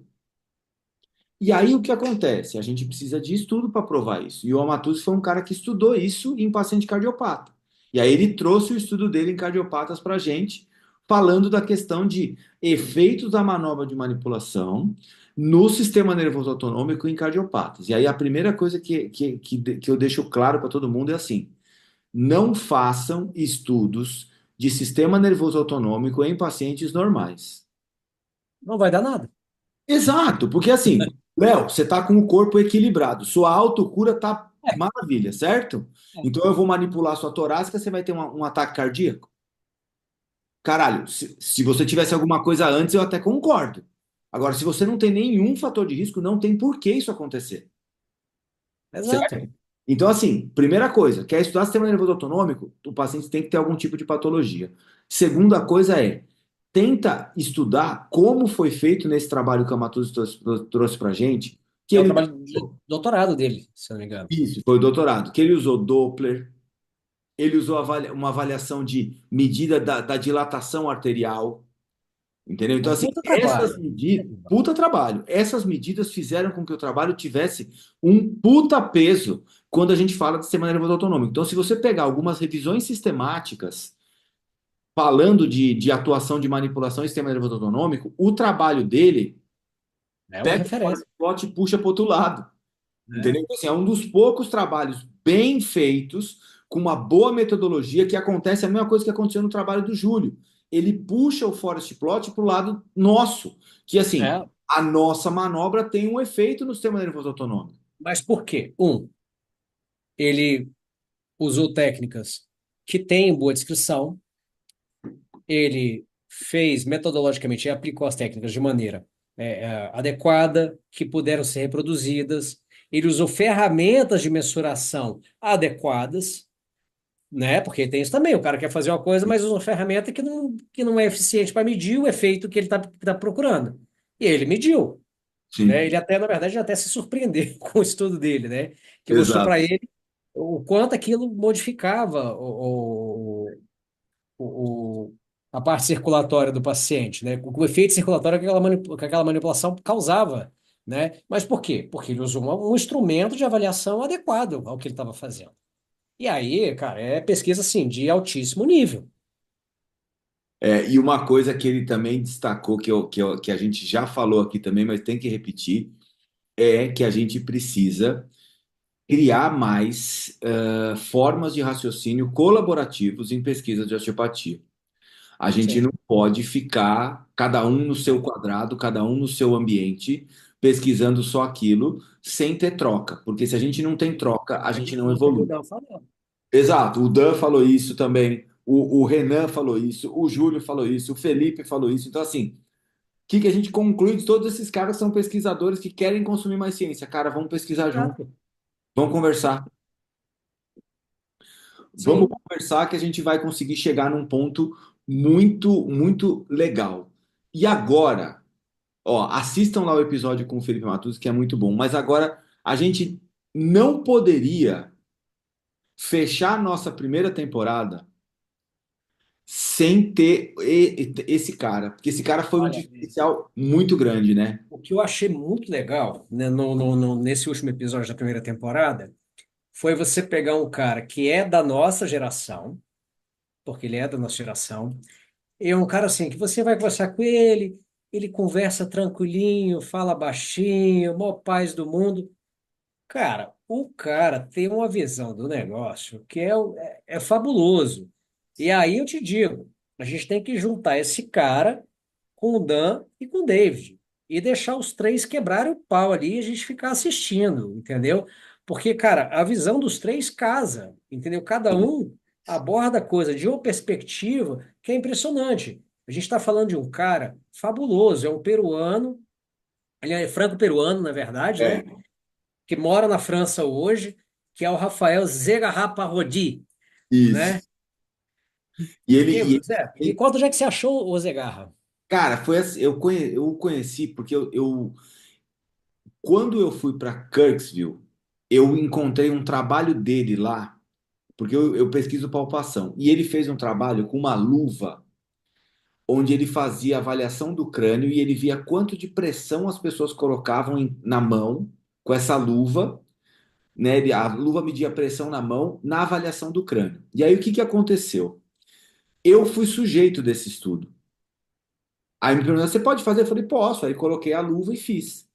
E aí o que acontece? A gente precisa de estudo para provar isso. E o Amatuzzi foi um cara que estudou isso em paciente cardiopata. E aí ele trouxe o estudo dele em cardiopatas para a gente, falando da questão de efeitos da manobra de manipulação no sistema nervoso autonômico em cardiopatas. E aí a primeira coisa que eu deixo claro para todo mundo é assim: não façam estudos de sistema nervoso autonômico em pacientes normais. não vai dar nada. Exato, porque assim, Léo, você tá com o corpo equilibrado, sua autocura tá É, maravilha, certo? é. Então eu vou manipular sua torácica, você vai ter um ataque cardíaco? Caralho, se você tivesse alguma coisa antes, eu até concordo. Agora, se você não tem nenhum fator de risco, não tem por que isso acontecer. Exato. Então, assim, primeira coisa, quer estudar sistema nervoso autonômico? O paciente tem que ter algum tipo de patologia. Segunda coisa é, tenta estudar como foi feito nesse trabalho que a Matuso trouxe pra gente, que É o ele trabalho de doutorado dele, se eu não me engano. isso, foi o doutorado, que ele usou Doppler, ele usou uma avaliação de medida da dilatação arterial, entendeu? É Então, um assim, puta essas trabalho. medidas, puta trabalho, essas medidas fizeram com que o trabalho tivesse um puta peso quando a gente fala de sistema nervoso autonômico. Então, se você pegar algumas revisões sistemáticas falando de atuação de manipulação em sistema nervoso autonômico, o trabalho dele É uma pega o forest referência. plot e puxa para outro lado. Né? Entendeu? Então, assim, é um dos poucos trabalhos bem feitos, com uma boa metodologia, que acontece a mesma coisa que aconteceu no trabalho do Júlio. Ele puxa o forest plot para o lado nosso, que assim, É, a nossa manobra tem um efeito no sistema nervoso autonômico. mas por quê? Ele usou técnicas que têm boa descrição, ele fez metodologicamente e aplicou as técnicas de maneira adequada, que puderam ser reproduzidas, ele usou ferramentas de mensuração adequadas, né? Porque tem isso também, o cara quer fazer uma coisa, mas usa uma ferramenta que não é eficiente para medir o efeito que ele está procurando. E ele mediu, né? Sim, Ele até, na verdade, até se surpreendeu com o estudo dele, né? Que mostrou para exato. ele o quanto aquilo modificava o- a parte circulatória do paciente, né? O efeito circulatório que aquela manipulação causava, né? Mas por quê? Porque ele usou um instrumento de avaliação adequado ao que ele estava fazendo. E aí, cara, é pesquisa assim de altíssimo nível. E uma coisa que ele também destacou, que a gente já falou aqui também, mas tem que repetir, é que a gente precisa criar mais formas de raciocínio colaborativos em pesquisa de osteopatia. A gente Sim. não pode ficar cada um no seu quadrado, cada um no seu ambiente, pesquisando só aquilo, sem ter troca, porque se a gente não tem troca, a gente não Isso é que o evolui. Dan falou. Exato, o Dan falou isso também, o Renan falou isso, o Júlio falou isso, o Felipe falou isso. Então, assim, o que a gente conclui de todos esses caras são pesquisadores que querem consumir mais ciência. Cara, vamos pesquisar junto, Exato. vamos conversar. Vamos Sim. conversar que a gente vai conseguir chegar num ponto muito, muito legal. E agora, ó, assistam lá o episódio com o Felipe Matus, que é muito bom. Mas agora a gente não poderia fechar a nossa primeira temporada sem ter esse cara, porque esse cara foi um Olha, diferencial muito grande, né? o que eu achei muito legal, né, nesse último episódio da primeira temporada foi você pegar um cara que é da nossa geração, porque ele é da nossa geração, e é um cara assim que você vai conversar com ele, ele conversa tranquilinho, fala baixinho, maior paz do mundo. Cara, o cara tem uma visão do negócio que é fabuloso. E aí eu te digo, a gente tem que juntar esse cara com o Dan e com o David e deixar os três quebrarem o pau ali e a gente ficar assistindo, entendeu? Porque, cara, a visão dos três casa, entendeu? Cada um aborda a coisa de uma perspectiva que é impressionante. A gente está falando de um cara fabuloso, é um peruano, ele é franco-peruano, na verdade, né? É, Que mora na França hoje, que é o Rafael Zegarraparodi, isso. né? E ele, Que, e Zé, me ele- conta onde é que você achou o Zegarra. cara, foi assim, eu o conheci porque quando eu fui para Kirksville, eu encontrei um trabalho dele lá, porque eu pesquiso palpação, e ele fez um trabalho com uma luva onde ele fazia avaliação do crânio e ele via quanto de pressão as pessoas colocavam na mão com essa luva, né? A luva media a pressão na mão na avaliação do crânio. E aí o que que aconteceu? Eu fui sujeito desse estudo. Aí me perguntaram, você pode fazer? Eu falei, posso. Aí coloquei a luva e fiz.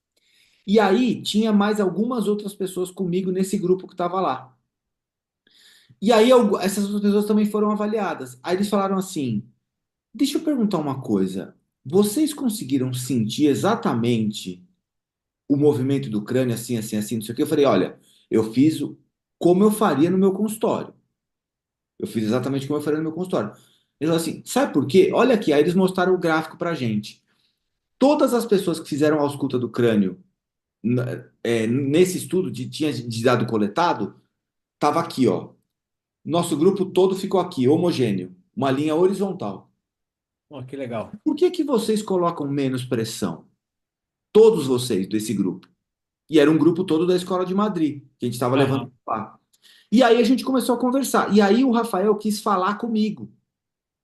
E aí tinha mais algumas outras pessoas comigo nesse grupo que estava lá. E aí essas outras pessoas também foram avaliadas. Aí eles falaram assim: deixa eu perguntar uma coisa. Vocês conseguiram sentir exatamente o movimento do crânio assim, assim, assim, não sei o quê? Eu falei, olha, eu fiz como eu faria no meu consultório. Eu fiz exatamente como eu faria no meu consultório. Eles falaram assim, sabe por quê? Olha aqui, aí eles mostraram o gráfico pra gente. Todas as pessoas que fizeram a ausculta do crânio nesse estudo tinha de dado coletado, tava aqui, ó. Nosso grupo todo ficou aqui, homogêneo, uma linha horizontal. Oh, que legal. Por que que vocês colocam menos pressão? Todos vocês desse grupo. E era um grupo todo da Escola de Madrid, que a gente estava levando Aham. lá. E aí a gente começou a conversar. E aí o Rafael quis falar comigo.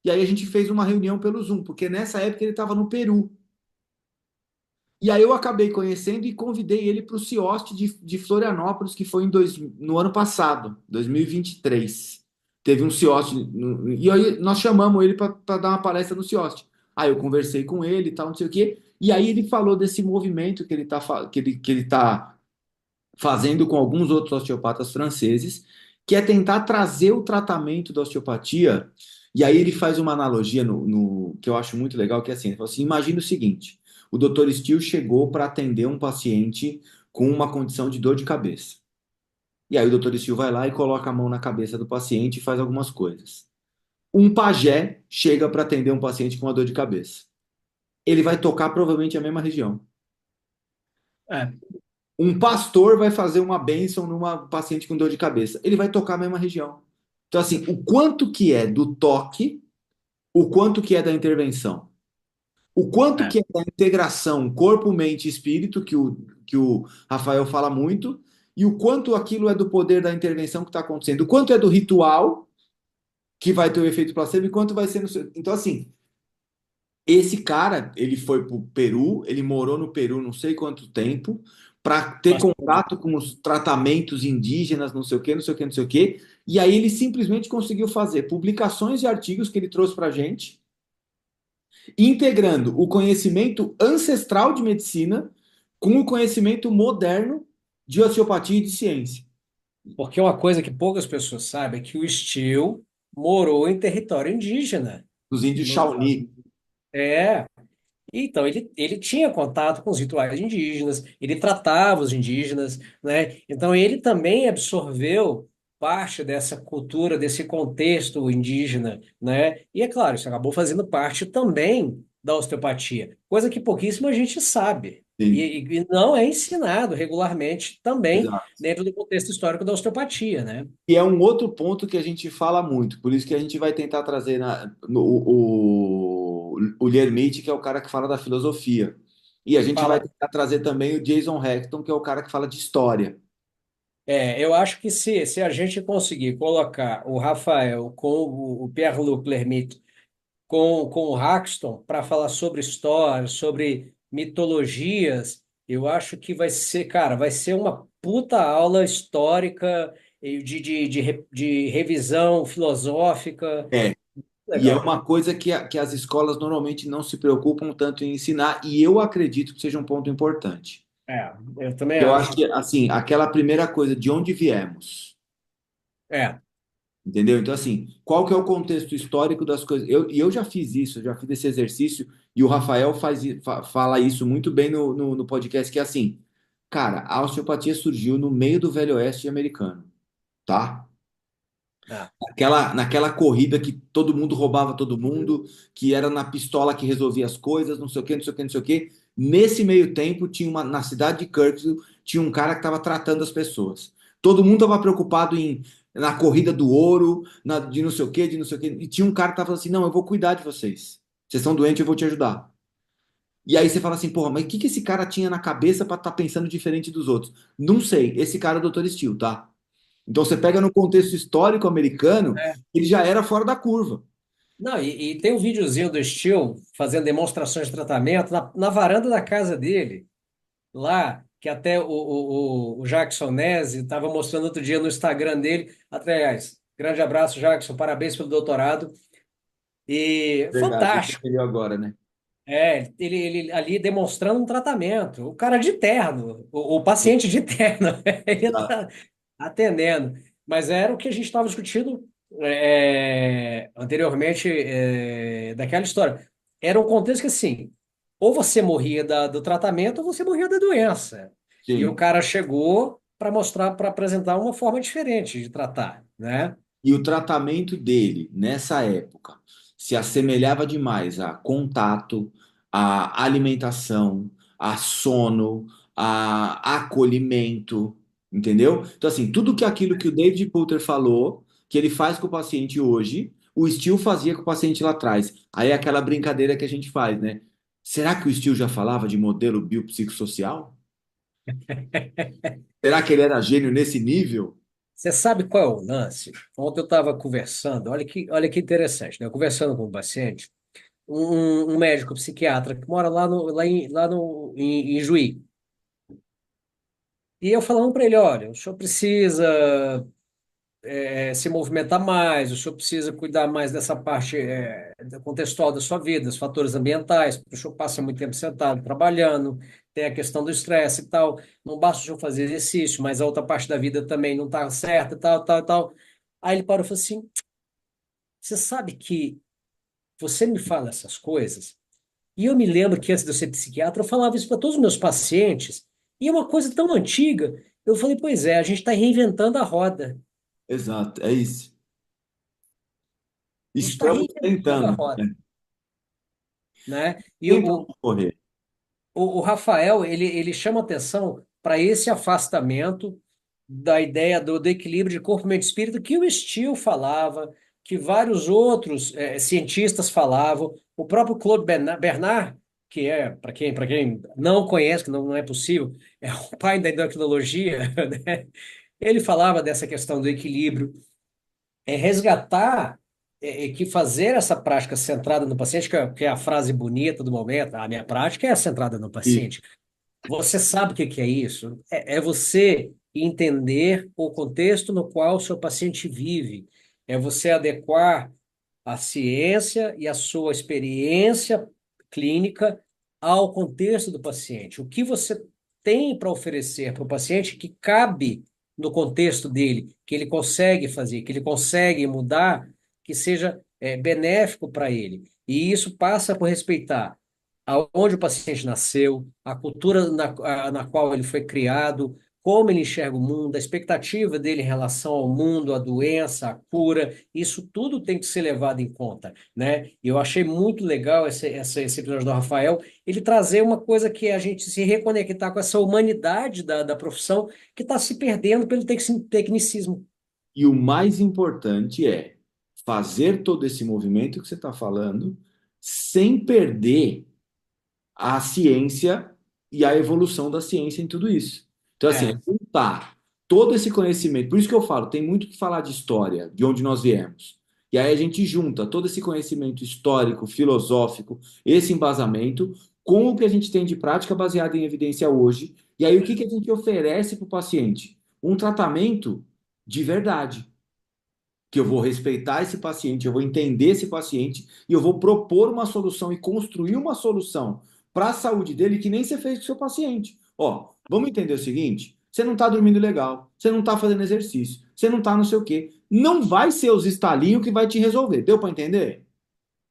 E aí a gente fez uma reunião pelo Zoom, porque nessa época ele estava no Peru. E aí eu acabei conhecendo e convidei ele para o CIOST de Florianópolis, que foi no ano passado, 2023. Teve um CIOST, e aí nós chamamos ele para dar uma palestra no CIOST. Aí eu conversei com ele e tal, não sei o quê. E aí ele falou desse movimento que ele está que ele tá fazendo com alguns outros osteopatas franceses, que é tentar trazer o tratamento da osteopatia. E aí ele faz uma analogia que eu acho muito legal, que é assim, ele fala assim, imagina o seguinte, o Dr. Steele chegou para atender um paciente com uma condição de dor de cabeça. E aí o Dr. Steele vai lá e coloca a mão na cabeça do paciente e faz algumas coisas. Um pajé chega para atender um paciente com uma dor de cabeça. Ele vai tocar provavelmente a mesma região. É, Um pastor vai fazer uma bênção numa paciente com dor de cabeça. Ele vai tocar a mesma região. Então, assim, o quanto que é do toque, o quanto que é da intervenção, o quanto é. que é da integração corpo, mente e espírito, que o Rafael fala muito, e o quanto aquilo é do poder da intervenção que está acontecendo, o quanto é do ritual, que vai ter o efeito placebo, e quanto vai ser no seu. Então, assim, esse cara, ele foi para o Peru, ele morou no Peru não sei quanto tempo, para ter Bastante. contato com os tratamentos indígenas, não sei o quê, não sei o quê, não sei o quê. E aí ele simplesmente conseguiu fazer publicações e artigos que ele trouxe para a gente, integrando o conhecimento ancestral de medicina com o conhecimento moderno de osteopatia e de ciência, Porque uma coisa que poucas pessoas sabem é que o Steele morou em território indígena. dos índios No- Shawnee. É, então ele tinha contato com os rituais indígenas, ele tratava os indígenas, né? Então ele também absorveu parte dessa cultura, desse contexto indígena, né? E é claro, isso acabou fazendo parte também da osteopatia, coisa que pouquíssima gente sabe. E, Sim, e não é ensinado regularmente também exato. dentro do contexto histórico da osteopatia, né? E é um outro ponto que a gente fala muito, por isso que a gente vai tentar trazer o Lermite, que é o cara que fala da filosofia. E a gente vai Fala. tentar trazer também o Jason Hecton, que é o cara que fala de história. Eu acho que se a gente conseguir colocar o Rafael com o Pierre-Luc Lermite com o Haxton para falar sobre história, sobre mitologias, eu acho que vai ser, cara, vai ser uma puta aula histórica e de revisão filosófica. É, e é Legal. uma coisa que as escolas normalmente não se preocupam tanto em ensinar, e eu acredito que seja um ponto importante. Eu também Eu acho acho. que, assim, aquela primeira coisa, de onde viemos? É. Entendeu? Então, assim, qual que é o contexto histórico das coisas? E eu já fiz isso, eu já fiz esse exercício, e o Rafael fala isso muito bem no podcast, que é assim, cara, a osteopatia surgiu no meio do Velho Oeste americano, tá? Ah, Naquela corrida que todo mundo roubava todo mundo, que era na pistola que resolvia as coisas, não sei o quê, não sei o quê, não sei o quê. Nesse meio tempo, na cidade de Kirksville, tinha um cara que estava tratando as pessoas. Todo mundo estava preocupado na corrida do ouro, de não sei o quê, de não sei o quê. E tinha um cara que estava falando assim: não, eu vou cuidar de vocês. Vocês estão doentes, eu vou te ajudar. E aí você fala assim, porra, mas o que que esse cara tinha na cabeça para estar pensando diferente dos outros? Não sei. Esse cara é o Dr. Steele, tá? Então você pega no contexto histórico americano, é. ele já era fora da curva. Não, e tem um videozinho do Steel fazendo demonstrações de tratamento na varanda da casa dele, lá, que até o Jackson Nese estava mostrando outro dia no Instagram dele. Aliás, grande abraço, Jackson, parabéns pelo doutorado. E Verdade, ele fantástico. escolheu agora, né? Ele ali demonstrando um tratamento. O cara de terno, o paciente de terno, ele Exato. tá atendendo. Mas era o que a gente estava discutindo anteriormente, daquela história. Era um contexto que, assim, ou você morria do tratamento ou você morria da doença. E o Sim. cara chegou para mostrar, para apresentar uma forma diferente de tratar, né? E o tratamento dele, nessa época, se assemelhava demais a contato, a alimentação, a sono, a acolhimento, entendeu? Então, assim, tudo que aquilo que o David Coulter falou, que ele faz com o paciente hoje, o Steele fazia com o paciente lá atrás. Aí é aquela brincadeira que a gente faz, né? Será que o Steele já falava de modelo biopsicossocial? Será que ele era gênio nesse nível? Você sabe qual é o lance? Ontem eu estava conversando, olha que interessante, né? Conversando com um paciente, um médico psiquiatra que mora em Juí. E eu falando para ele, olha, o senhor precisa se movimentar mais, o senhor precisa cuidar mais dessa parte contextual da sua vida, dos fatores ambientais, porque o senhor passa muito tempo sentado trabalhando, tem a questão do estresse e tal, não basta o senhor fazer exercício, mas a outra parte da vida também não está certa e tal, tal, tal. Aí ele parou e falou assim, você sabe que você me fala essas coisas, e eu me lembro que antes de eu ser psiquiatra, eu falava isso para todos os meus pacientes, e é uma coisa tão antiga. Eu falei, pois é, a gente está reinventando a roda. Exato, é isso. A gente está Estamos reinventando a tentando, roda, né? né? E Tentamos correr. o Rafael, ele chama atenção para esse afastamento da ideia do equilíbrio de corpo, mente e espírito que o Steele falava, que vários outros cientistas falavam, o próprio Claude Bernard, que é, para quem não conhece, que não é possível, é o pai da endocrinologia, né? Ele falava dessa questão do equilíbrio, resgatar, que fazer essa prática centrada no paciente, que é a frase bonita do momento, a minha prática é centrada no E, paciente. Você sabe o que que é isso? É você entender o contexto no qual o seu paciente vive. É você adequar a ciência e a sua experiência clínica ao contexto do paciente. O que você tem para oferecer para o paciente que cabe no contexto dele, que ele consegue fazer, que ele consegue mudar, que seja benéfico para ele. E isso passa por respeitar aonde o paciente nasceu, a cultura na qual ele foi criado, como ele enxerga o mundo, a expectativa dele em relação ao mundo, à doença, à cura, isso tudo tem que ser levado em conta, né? E eu achei muito legal esse episódio do Rafael, ele trazer uma coisa que é a gente se reconectar com essa humanidade da profissão que está se perdendo pelo tecnicismo. e o mais importante é fazer todo esse movimento que você está falando sem perder a ciência e a evolução da ciência em tudo isso. Então, assim, é É, juntar todo esse conhecimento. Por isso que eu falo, tem muito que falar de história, de onde nós viemos. E aí a gente junta todo esse conhecimento histórico, filosófico, esse embasamento, com o que a gente tem de prática baseada em evidência hoje. E aí o que que a gente oferece para o paciente? Um tratamento de verdade, que eu vou respeitar esse paciente, eu vou entender esse paciente e eu vou propor uma solução e construir uma solução para a saúde dele que nem você fez com o seu paciente. Ó, vamos entender o seguinte? você não está dormindo legal, você não está fazendo exercício, você não está não sei o quê. Não vai ser os estalinhos que vai te resolver. Deu para entender?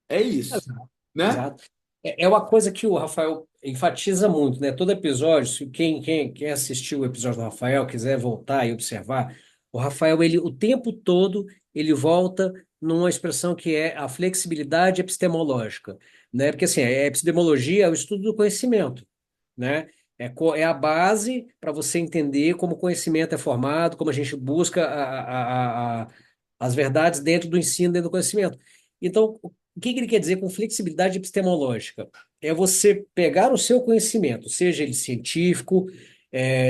É isso, Exato. né? Exato. É uma coisa que o Rafael enfatiza muito, né? Todo episódio, se quem assistiu o episódio do Rafael quiser voltar e observar, o Rafael, ele, o tempo todo, ele volta numa expressão que é a flexibilidade epistemológica, né? Porque, assim, a epistemologia é o estudo do conhecimento, né? É a base para você entender como o conhecimento é formado, como a gente busca as verdades dentro do ensino, dentro do conhecimento. Então, o que ele quer dizer com flexibilidade epistemológica? É você pegar o seu conhecimento, seja ele científico,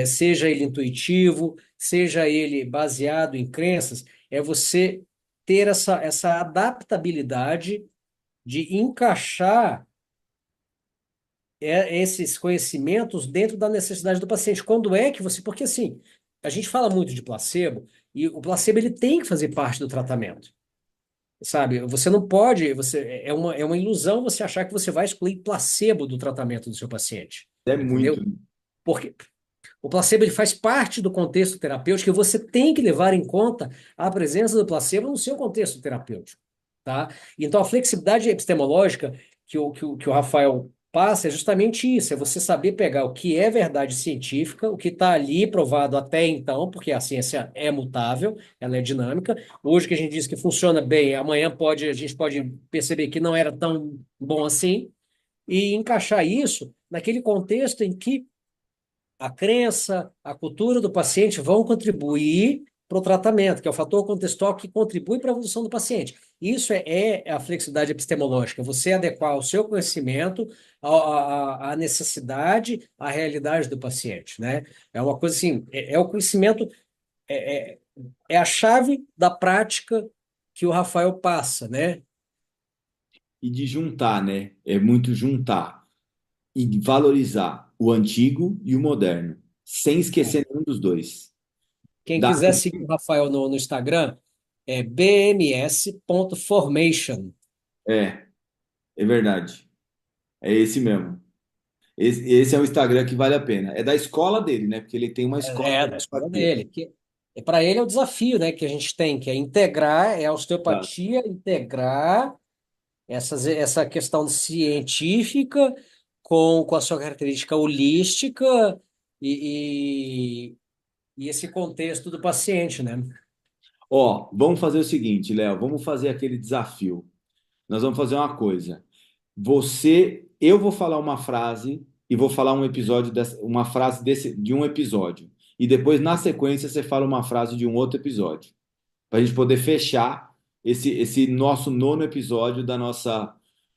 seja ele intuitivo, seja ele baseado em crenças, é você ter essa adaptabilidade de encaixar esses conhecimentos dentro da necessidade do paciente. Quando é que você... Porque, assim, a gente fala muito de placebo, e o placebo ele tem que fazer parte do tratamento. Sabe, você não pode, é uma ilusão você achar que você vai excluir placebo do tratamento do seu paciente, É muito. entendeu? Porque o placebo ele faz parte do contexto terapêutico e você tem que levar em conta a presença do placebo no seu contexto terapêutico, tá? Então a flexibilidade epistemológica que o Rafael passa é justamente isso, é você saber pegar o que é verdade científica, o que está ali provado até então, porque a ciência é mutável, ela é dinâmica. Hoje que a gente diz que funciona bem, amanhã a gente pode perceber que não era tão bom assim, e encaixar isso naquele contexto em que a crença, a cultura do paciente vão contribuir para o tratamento, que é o fator contextual que contribui para a evolução do paciente. Isso é a flexibilidade epistemológica, você adequar o seu conhecimento à necessidade, à realidade do paciente, né? É uma coisa assim, é o conhecimento, é, é, é a chave da prática que o Rafael passa, né? E de juntar, né? É muito juntar e valorizar o antigo e o moderno, sem esquecer nenhum dos dois. Quem Dá, quiser seguir o Rafael no Instagram, é bms.formation. é, é verdade. É esse mesmo. Esse é o Instagram que vale a pena. É da escola dele, né? Porque ele tem uma escola de Da escola osteopatia. dele. Para ele é o desafio, né, que a gente tem, que é integrar, é a Tá. osteopatia, integrar essa questão científica com a sua característica holística e, e esse contexto do paciente, né? Ó, vamos fazer o seguinte, Léo, vamos fazer aquele desafio. Nós vamos fazer uma coisa. Eu vou falar uma frase e vou falar uma frase de um episódio. E depois, na sequência, você fala uma frase de um outro episódio. Para a gente poder fechar esse nosso nono episódio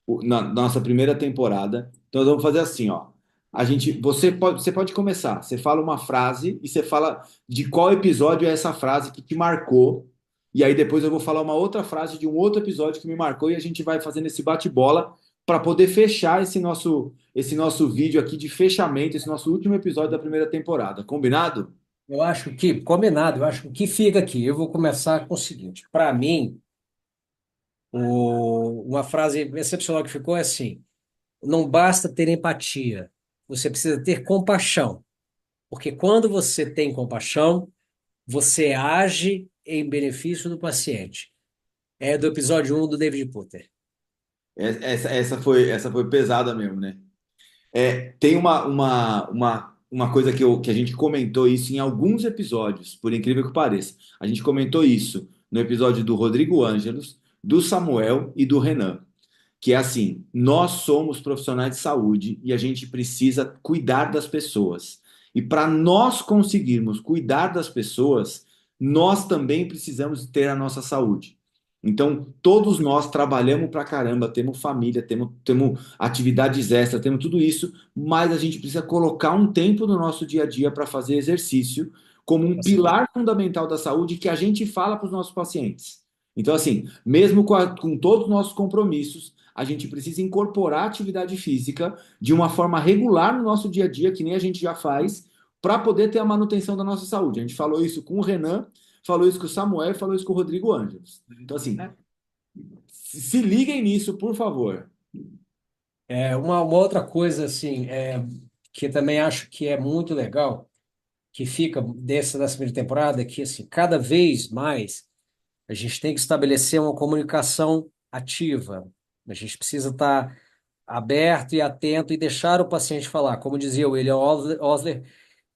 nossa primeira temporada. Então, nós vamos fazer assim, ó. Você pode começar. Você fala uma frase e você fala de qual episódio é essa frase que te marcou. E aí depois eu vou falar uma outra frase de um outro episódio que me marcou e a gente vai fazendo esse bate-bola para poder fechar esse nosso vídeo aqui de fechamento, esse nosso último episódio da primeira temporada. Combinado? Eu acho que, combinado, eu acho que fica aqui. Eu vou começar com o seguinte: para mim, uma frase excepcional que ficou é assim: não basta ter empatia, você precisa ter compaixão. Porque quando você tem compaixão, você age em benefício do paciente. É do episódio 1 do David Putter. Essa foi pesada mesmo, né? Tem uma coisa que a gente comentou isso em alguns episódios, por incrível que pareça. A gente comentou isso no episódio do Rodrigo Ângelos, do Samuel e do Renan, que é assim: nós somos profissionais de saúde e a gente precisa cuidar das pessoas. E para nós conseguirmos cuidar das pessoas, nós também precisamos ter a nossa saúde. Então, todos nós trabalhamos pra caramba, temos família, temos atividades extras, temos tudo isso, mas a gente precisa colocar um tempo no nosso dia a dia para fazer exercício como um Assim, pilar fundamental da saúde que a gente fala para os nossos pacientes. Então, assim, mesmo com todos os nossos compromissos, a gente precisa incorporar a atividade física de uma forma regular no nosso dia a dia, que nem a gente já faz, para poder ter a manutenção da nossa saúde. A gente falou isso com o Renan, falou isso com o Samuel e falou isso com o Rodrigo Ângelos. Então, assim, né? se liguem nisso, por favor. Uma outra coisa assim, que também acho que é muito legal, que fica dessa primeira temporada é que, assim, cada vez mais a gente tem que estabelecer uma comunicação ativa. A gente precisa estar aberto e atento e deixar o paciente falar. Como dizia o William Osler,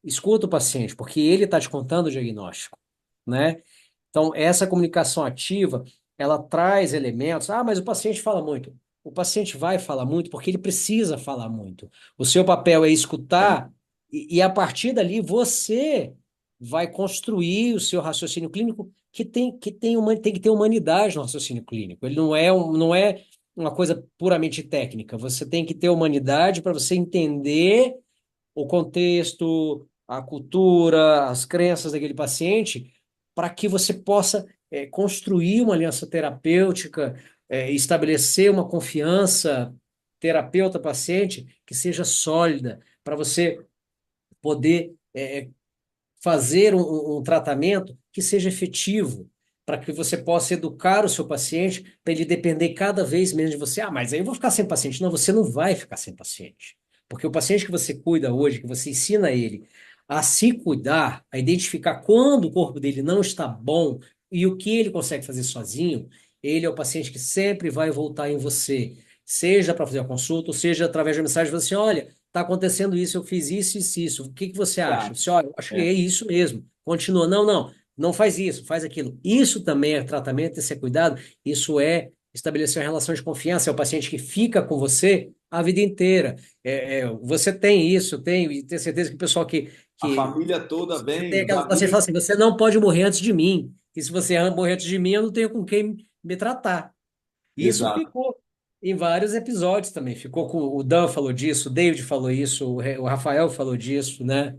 escuta o paciente, porque ele está te contando o diagnóstico, né? Então, essa comunicação ativa, ela traz elementos. Ah, mas o paciente fala muito. O paciente vai falar muito porque ele precisa falar muito. O seu papel é É. escutar e a partir dali você vai construir o seu raciocínio clínico tem que ter humanidade no raciocínio clínico. Ele não é uma coisa puramente técnica. Você tem que ter humanidade para você entender o contexto, a cultura, as crenças daquele paciente, para que você possa construir uma aliança terapêutica, estabelecer uma confiança terapeuta-paciente que seja sólida, para você poder fazer um tratamento que seja efetivo, para que você possa educar o seu paciente, para ele depender cada vez menos de você. Ah, mas aí eu vou ficar sem paciente. Não, você não vai ficar sem paciente. Porque o paciente que você cuida hoje, que você ensina ele a se cuidar, a identificar quando o corpo dele não está bom e o que ele consegue fazer sozinho, ele é o paciente que sempre vai voltar em você. Seja para fazer a consulta, ou seja através de mensagem, você assim, olha, está acontecendo isso, eu fiz isso, isso, isso. O que que você acha? Tá. Você, olha, eu acho que É. é isso mesmo. Continua. Não, não, não faz isso, faz aquilo. Isso também é tratamento, esse é cuidado. Isso é estabelecer uma relação de confiança. É o paciente que fica com você a vida inteira. Você tem isso, tem, e tenho certeza que o pessoal A que família toda você vem, tem os aquelas pacientes que falam amigos. assim: você não pode morrer antes de mim. E se você morrer antes de mim, eu não tenho com quem me tratar. Isso Exato. ficou em vários episódios também. Ficou com o Dan falou disso, o David falou isso, o Rafael falou disso, né?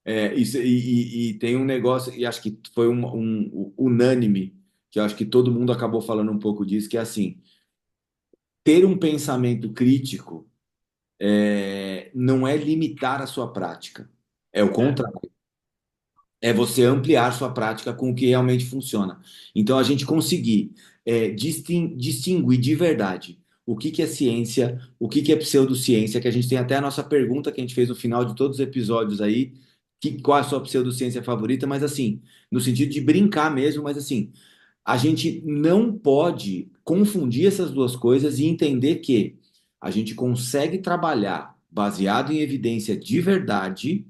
E tem um negócio, e acho que foi um unânime, que eu acho que todo mundo acabou falando um pouco disso, que é assim, ter um pensamento crítico não é limitar a sua prática, é o É. contrário. É você ampliar sua prática com o que realmente funciona. Então, a gente conseguir distinguir de verdade o que que é ciência, o que que é pseudociência, que a gente tem até a nossa pergunta que a gente fez no final de todos os episódios aí, qual é a sua pseudociência favorita, mas assim, no sentido de brincar mesmo, mas assim, a gente não pode confundir essas duas coisas e entender que a gente consegue trabalhar baseado em evidência de verdade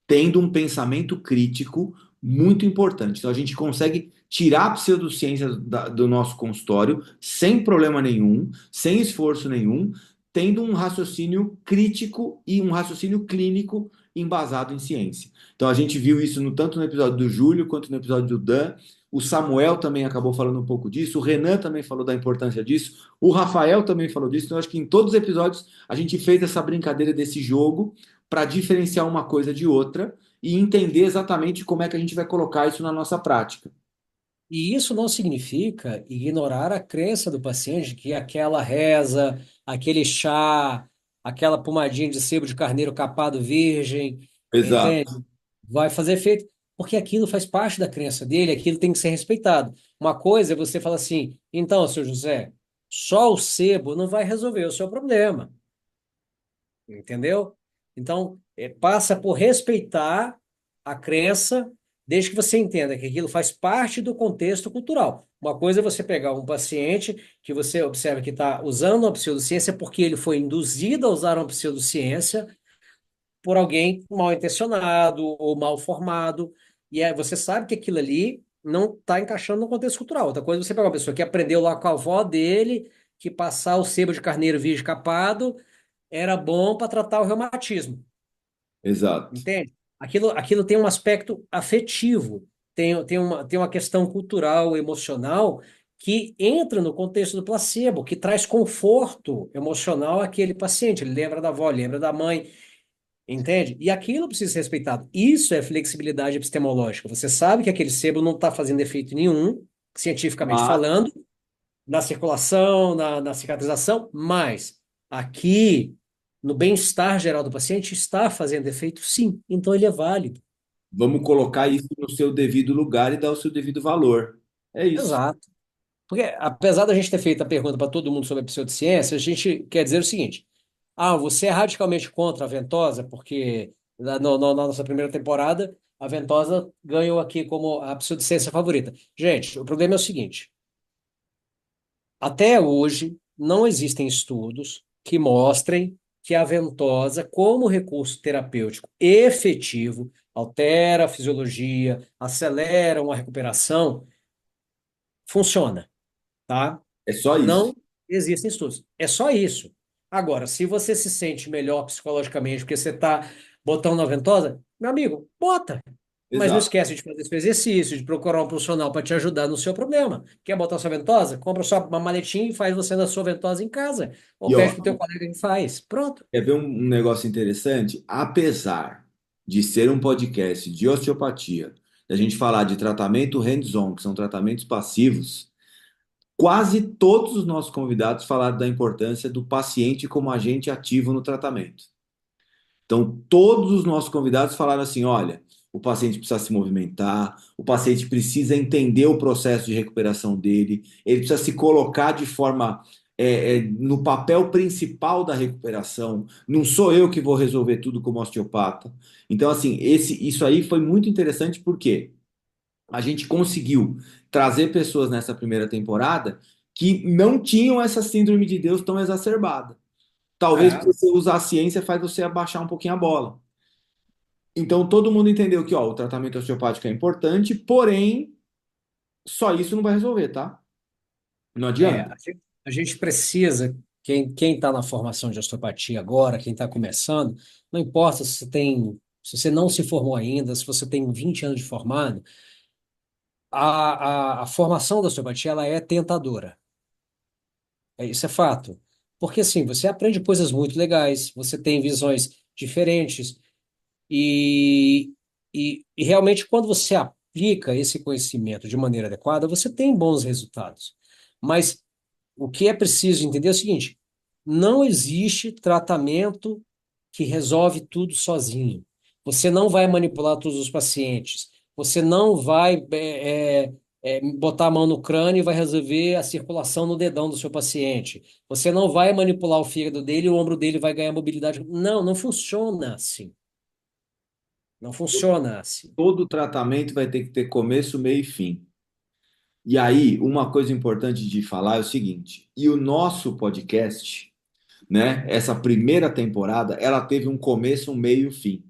tendo um pensamento crítico muito importante. Então, a gente consegue tirar a pseudociência do nosso consultório sem problema nenhum, sem esforço nenhum, tendo um raciocínio crítico e um raciocínio clínico embasado em ciência. Então, a gente viu isso tanto no episódio do Júlio quanto no episódio do Dan. O Samuel também acabou falando um pouco disso, o Renan também falou da importância disso, o Rafael também falou disso. Então, acho que em todos os episódios a gente fez essa brincadeira desse jogo para diferenciar uma coisa de outra e entender exatamente como é que a gente vai colocar isso na nossa prática. E isso não significa ignorar a crença do paciente que aquela reza, aquele chá, aquela pomadinha de sebo de carneiro capado virgem, entende? Exato. Vai fazer efeito, porque aquilo faz parte da crença dele, aquilo tem que ser respeitado. Uma coisa é você falar assim, então, seu José, só o sebo não vai resolver o seu problema, entendeu? Então, passa por respeitar a crença, desde que você entenda que aquilo faz parte do contexto cultural. Uma coisa é você pegar um paciente que você observa que está usando uma pseudociência porque ele foi induzido a usar uma pseudociência por alguém mal intencionado ou mal formado, e aí você sabe que aquilo ali não está encaixando no contexto cultural. Outra coisa é você pegar uma pessoa que aprendeu lá com a avó dele que passar o sebo de carneiro virgem capado era bom para tratar o reumatismo, Exato. entende? Aquilo tem um aspecto afetivo, tem uma questão cultural, emocional, que entra no contexto do placebo, que traz conforto emocional àquele paciente. Ele lembra da avó, lembra da mãe, entende? E aquilo precisa ser respeitado. Isso é flexibilidade epistemológica. Você sabe que aquele sebo não está fazendo efeito nenhum, cientificamente Mas falando, na circulação, na cicatrização, mas aqui, no bem-estar geral do paciente, está fazendo efeito, sim. Então ele é válido. vamos colocar isso no seu devido lugar e dar o seu devido valor. É isso. Exato. Porque, apesar da gente ter feito a pergunta para todo mundo sobre a pseudociência, a gente quer dizer o seguinte: ah, você é radicalmente contra a ventosa porque Na nossa primeira temporada, a Ventosa ganhou aqui como a pseudociência favorita. Gente, o problema é o seguinte: até hoje não existem estudos que mostrem que a ventosa, como recurso terapêutico efetivo, altera a fisiologia, acelera uma recuperação, funciona, tá? É só isso. Não existem estudos. É só isso. Agora, se você se sente melhor psicologicamente porque você está botando na ventosa, meu amigo, bota. Mas não Exato. esquece de fazer esse exercício, de procurar um profissional para te ajudar no seu problema. Quer botar sua ventosa? Compra só uma maletinha e faz você na sua ventosa em casa. Ou E ó, pede pro teu colega que faz. Pronto. quer ver um negócio interessante? Apesar de ser um podcast de osteopatia, da gente falar de tratamento hands-on, que são tratamentos passivos, quase todos os nossos convidados falaram da importância do paciente como agente ativo no tratamento. Então, todos os nossos convidados falaram assim: olha, o paciente precisa se movimentar, o paciente precisa entender o processo de recuperação dele, ele precisa se colocar de forma no papel principal da recuperação. Não sou eu que vou resolver tudo como osteopata. Então, assim, isso aí foi muito interessante porque a gente conseguiu trazer pessoas nessa primeira temporada que não tinham essa síndrome de Deus tão exacerbada. Talvez É, você usar a ciência faz você abaixar um pouquinho a bola. Então todo mundo entendeu que ó, o tratamento osteopático é importante, porém só isso não vai resolver, tá? Não adianta. a gente precisa, quem está na formação de osteopatia agora, quem está começando, não importa se você tem, se você não se formou ainda, se você tem 20 anos de formado, a formação da osteopatia ela é tentadora. Isso é fato. Porque assim, você aprende coisas muito legais, você tem visões diferentes e, e realmente quando você aplica esse conhecimento de maneira adequada, você tem bons resultados. Mas o que é preciso entender é o seguinte: não existe tratamento que resolve tudo sozinho. Você não vai manipular todos os pacientes. Você não vai botar a mão no crânio e vai resolver a circulação no dedão do seu paciente. Você não vai manipular o fígado dele e o ombro dele vai ganhar mobilidade. Não, não funciona assim. Não funciona assim. Todo tratamento vai ter que ter começo, meio e fim. E aí, uma coisa importante de falar é o seguinte: e o nosso podcast, né? Essa primeira temporada, ela teve um começo, um meio e um fim.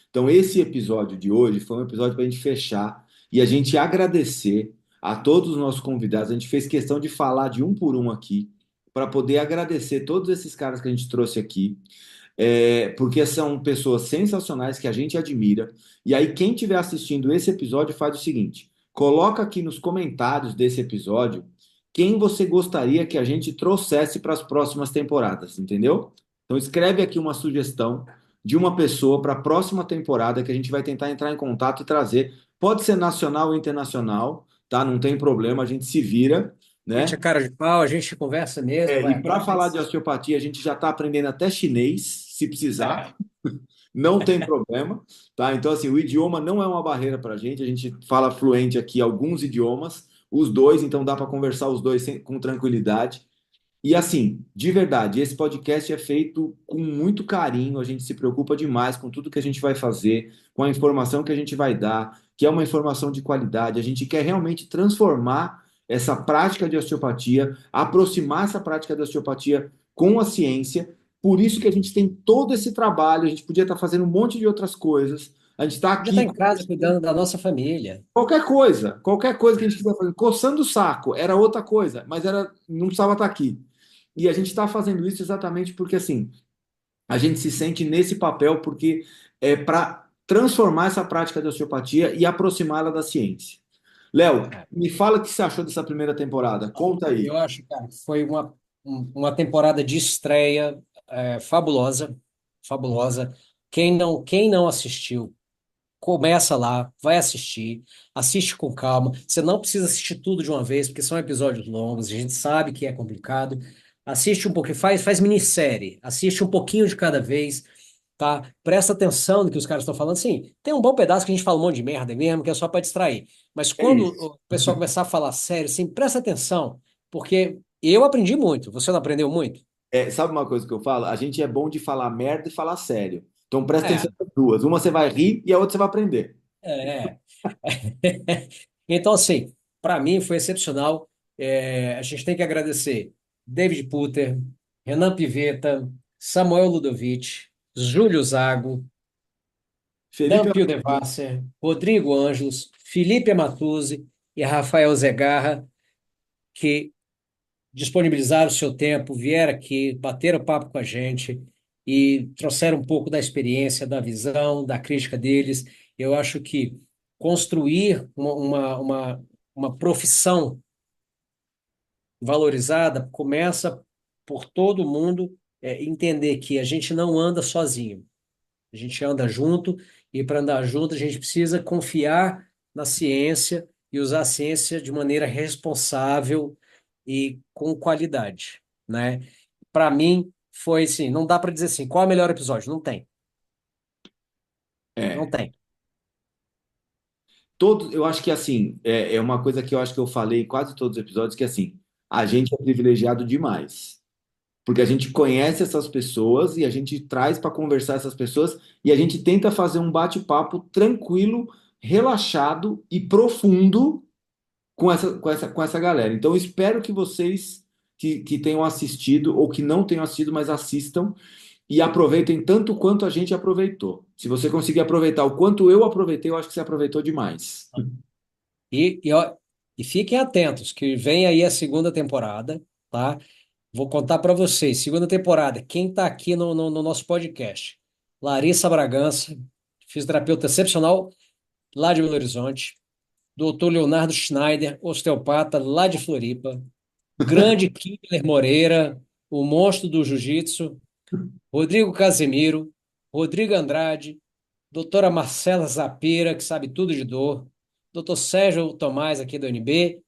Então, esse episódio de hoje foi um episódio para a gente fechar e a gente agradecer a todos os nossos convidados. A gente fez questão de falar de um por um aqui, para poder agradecer todos esses caras que a gente trouxe aqui, porque são pessoas sensacionais que a gente admira. E aí, quem estiver assistindo esse episódio, faz o seguinte: coloca aqui nos comentários desse episódio quem você gostaria que a gente trouxesse para as próximas temporadas, entendeu? Então, escreve aqui uma sugestão de uma pessoa para a próxima temporada que a gente vai tentar entrar em contato e trazer. Pode ser nacional ou internacional, tá? Não tem problema, a gente se vira, Gente, né? é cara de pau, a gente conversa mesmo, vai E para falar de atrás. osteopatia, a gente já está aprendendo até chinês, se precisar, É. não tem problema, tá? Então, assim, o idioma não é uma barreira para a gente fala fluente aqui alguns idiomas, os dois, então dá para conversar os dois com tranquilidade. E assim, de verdade, esse podcast é feito com muito carinho, a gente se preocupa demais com tudo que a gente vai fazer, com a informação que a gente vai dar, que é uma informação de qualidade. A gente quer realmente transformar essa prática de osteopatia, aproximar essa prática de osteopatia com a ciência. Por isso que a gente tem todo esse trabalho, a gente podia estar fazendo um monte de outras coisas. A gente está Já está aqui em casa cuidando da nossa família. qualquer coisa que a gente quiser fazer, coçando o saco, era outra coisa, mas era, não precisava estar aqui. E a gente está fazendo isso exatamente porque, assim, a gente se sente nesse papel porque é para transformar essa prática de osteopatia e aproximá-la da ciência. Léo, É. me fala o que você achou dessa primeira temporada. Conta aí. Eu acho, cara, que foi uma temporada de estreia fabulosa, fabulosa. Quem não assistiu, começa lá, vai assistir, assiste com calma. Você não precisa assistir tudo de uma vez, porque são episódios longos, a gente sabe que é complicado. Assiste um pouquinho, faz minissérie, assiste um pouquinho de cada vez, tá? Presta atenção no que os caras estão falando. Sim, tem um bom pedaço que a gente fala um monte de merda mesmo, que é só para distrair. Mas É quando isso. o pessoal começar a falar sério, sim, presta atenção, porque eu aprendi muito. Você não aprendeu muito? Sabe uma coisa que eu falo? A gente é bom de falar merda e falar sério. Então presta É, atenção nas duas. Uma você vai rir e a outra você vai aprender. é. Então, assim, para mim foi excepcional. A gente tem que agradecer David Putter, Renan Pivetta, Samuel Ludovic, Júlio Zago, Felipe, Dan Pio Devasser, Rodrigo Ângelos, Felipe Amatuzzi e Rafael Zegarra, que disponibilizaram o seu tempo, vieram aqui, bateram papo com a gente e trouxeram um pouco da experiência, da visão, da crítica deles. Eu acho que construir uma profissão valorizada começa por todo mundo entender que a gente não anda sozinho, a gente anda junto e para andar junto a gente precisa confiar na ciência e usar a ciência de maneira responsável e com qualidade, né? Para mim foi assim, não dá para dizer assim, qual é o melhor episódio? Não tem, não é, tem. eu acho que assim, é uma coisa que eu acho que eu falei em quase todos os episódios, que assim, a gente é privilegiado demais. Porque a gente conhece essas pessoas e a gente traz para conversar essas pessoas e a gente tenta fazer um bate-papo tranquilo, relaxado e profundo com essa galera. Então, eu espero que vocês que tenham assistido ou que não tenham assistido, mas assistam e aproveitem tanto quanto a gente aproveitou. Se você conseguir aproveitar o quanto eu aproveitei, eu acho que você aproveitou demais. Ó, e fiquem atentos, que vem aí a segunda temporada, tá? Vou contar para vocês. Segunda temporada, quem está aqui no nosso podcast? Larissa Bragança, fisioterapeuta excepcional lá de Belo Horizonte. Doutor Leonardo Schneider, osteopata lá de Floripa. Grande Killer Moreira, o monstro do jiu-jitsu. Rodrigo Casemiro, Rodrigo Andrade, doutora Marcela Zapira, que sabe tudo de dor. Doutor Sérgio Tomás, aqui do UNB.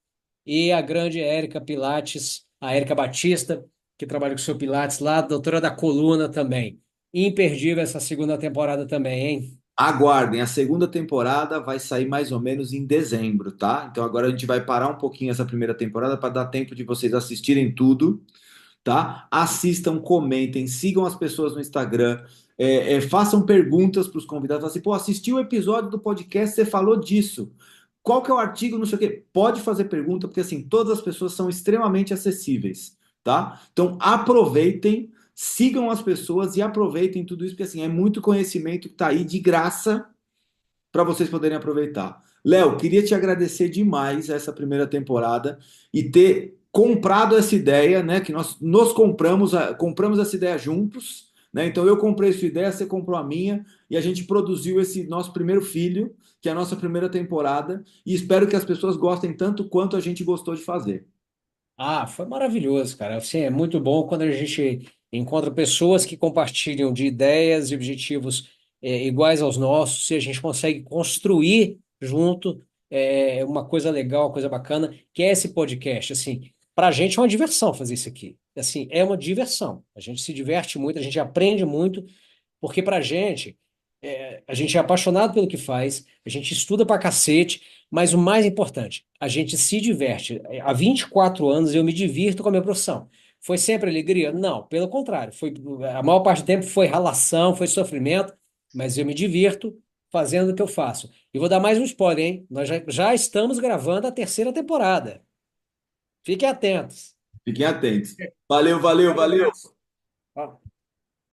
E a grande Érica Pilates, a Érica Batista, que trabalha com o seu Pilates lá, doutora da coluna também. Imperdível essa segunda temporada também, hein? Aguardem, a segunda temporada vai sair mais ou menos em dezembro, tá? Então agora a gente vai parar um pouquinho essa primeira temporada para dar tempo de vocês assistirem tudo, tá? Assistam, comentem, sigam as pessoas no Instagram, façam perguntas para os convidados, assim, pô, assisti o episódio do podcast, você falou disso. Qual que é o artigo, não sei o quê? Pode fazer pergunta, porque assim, todas as pessoas são extremamente acessíveis, tá? Então aproveitem, sigam as pessoas e aproveitem tudo isso, porque assim, é muito conhecimento que está aí de graça para vocês poderem aproveitar. Léo, queria te agradecer demais essa primeira temporada e ter comprado essa ideia, né? Que nós nos compramos essa ideia juntos, né? Então eu comprei sua ideia, você comprou a minha e a gente produziu esse nosso primeiro filho, que é a nossa primeira temporada, e espero que as pessoas gostem tanto quanto a gente gostou de fazer. Ah, foi maravilhoso, cara. Assim, é muito bom quando a gente encontra pessoas que compartilham de ideias e objetivos iguais aos nossos, e a gente consegue construir junto uma coisa legal, uma coisa bacana, que é esse podcast. Assim, para a gente é uma diversão fazer isso aqui. Assim, é uma diversão. A gente se diverte muito, a gente aprende muito, porque pra gente, a gente é apaixonado pelo que faz, a gente estuda pra cacete, mas o mais importante, a gente se diverte. Há 24 anos eu me divirto com a minha profissão. Foi sempre alegria? Não, pelo contrário. A maior parte do tempo foi ralação, foi sofrimento, mas eu me divirto fazendo o que eu faço. E vou dar mais um spoiler, hein? Nós já estamos gravando a terceira temporada. Fiquem atentos. Fiquem atentos. Valeu, valeu, Grande valeu! abraço. Ó.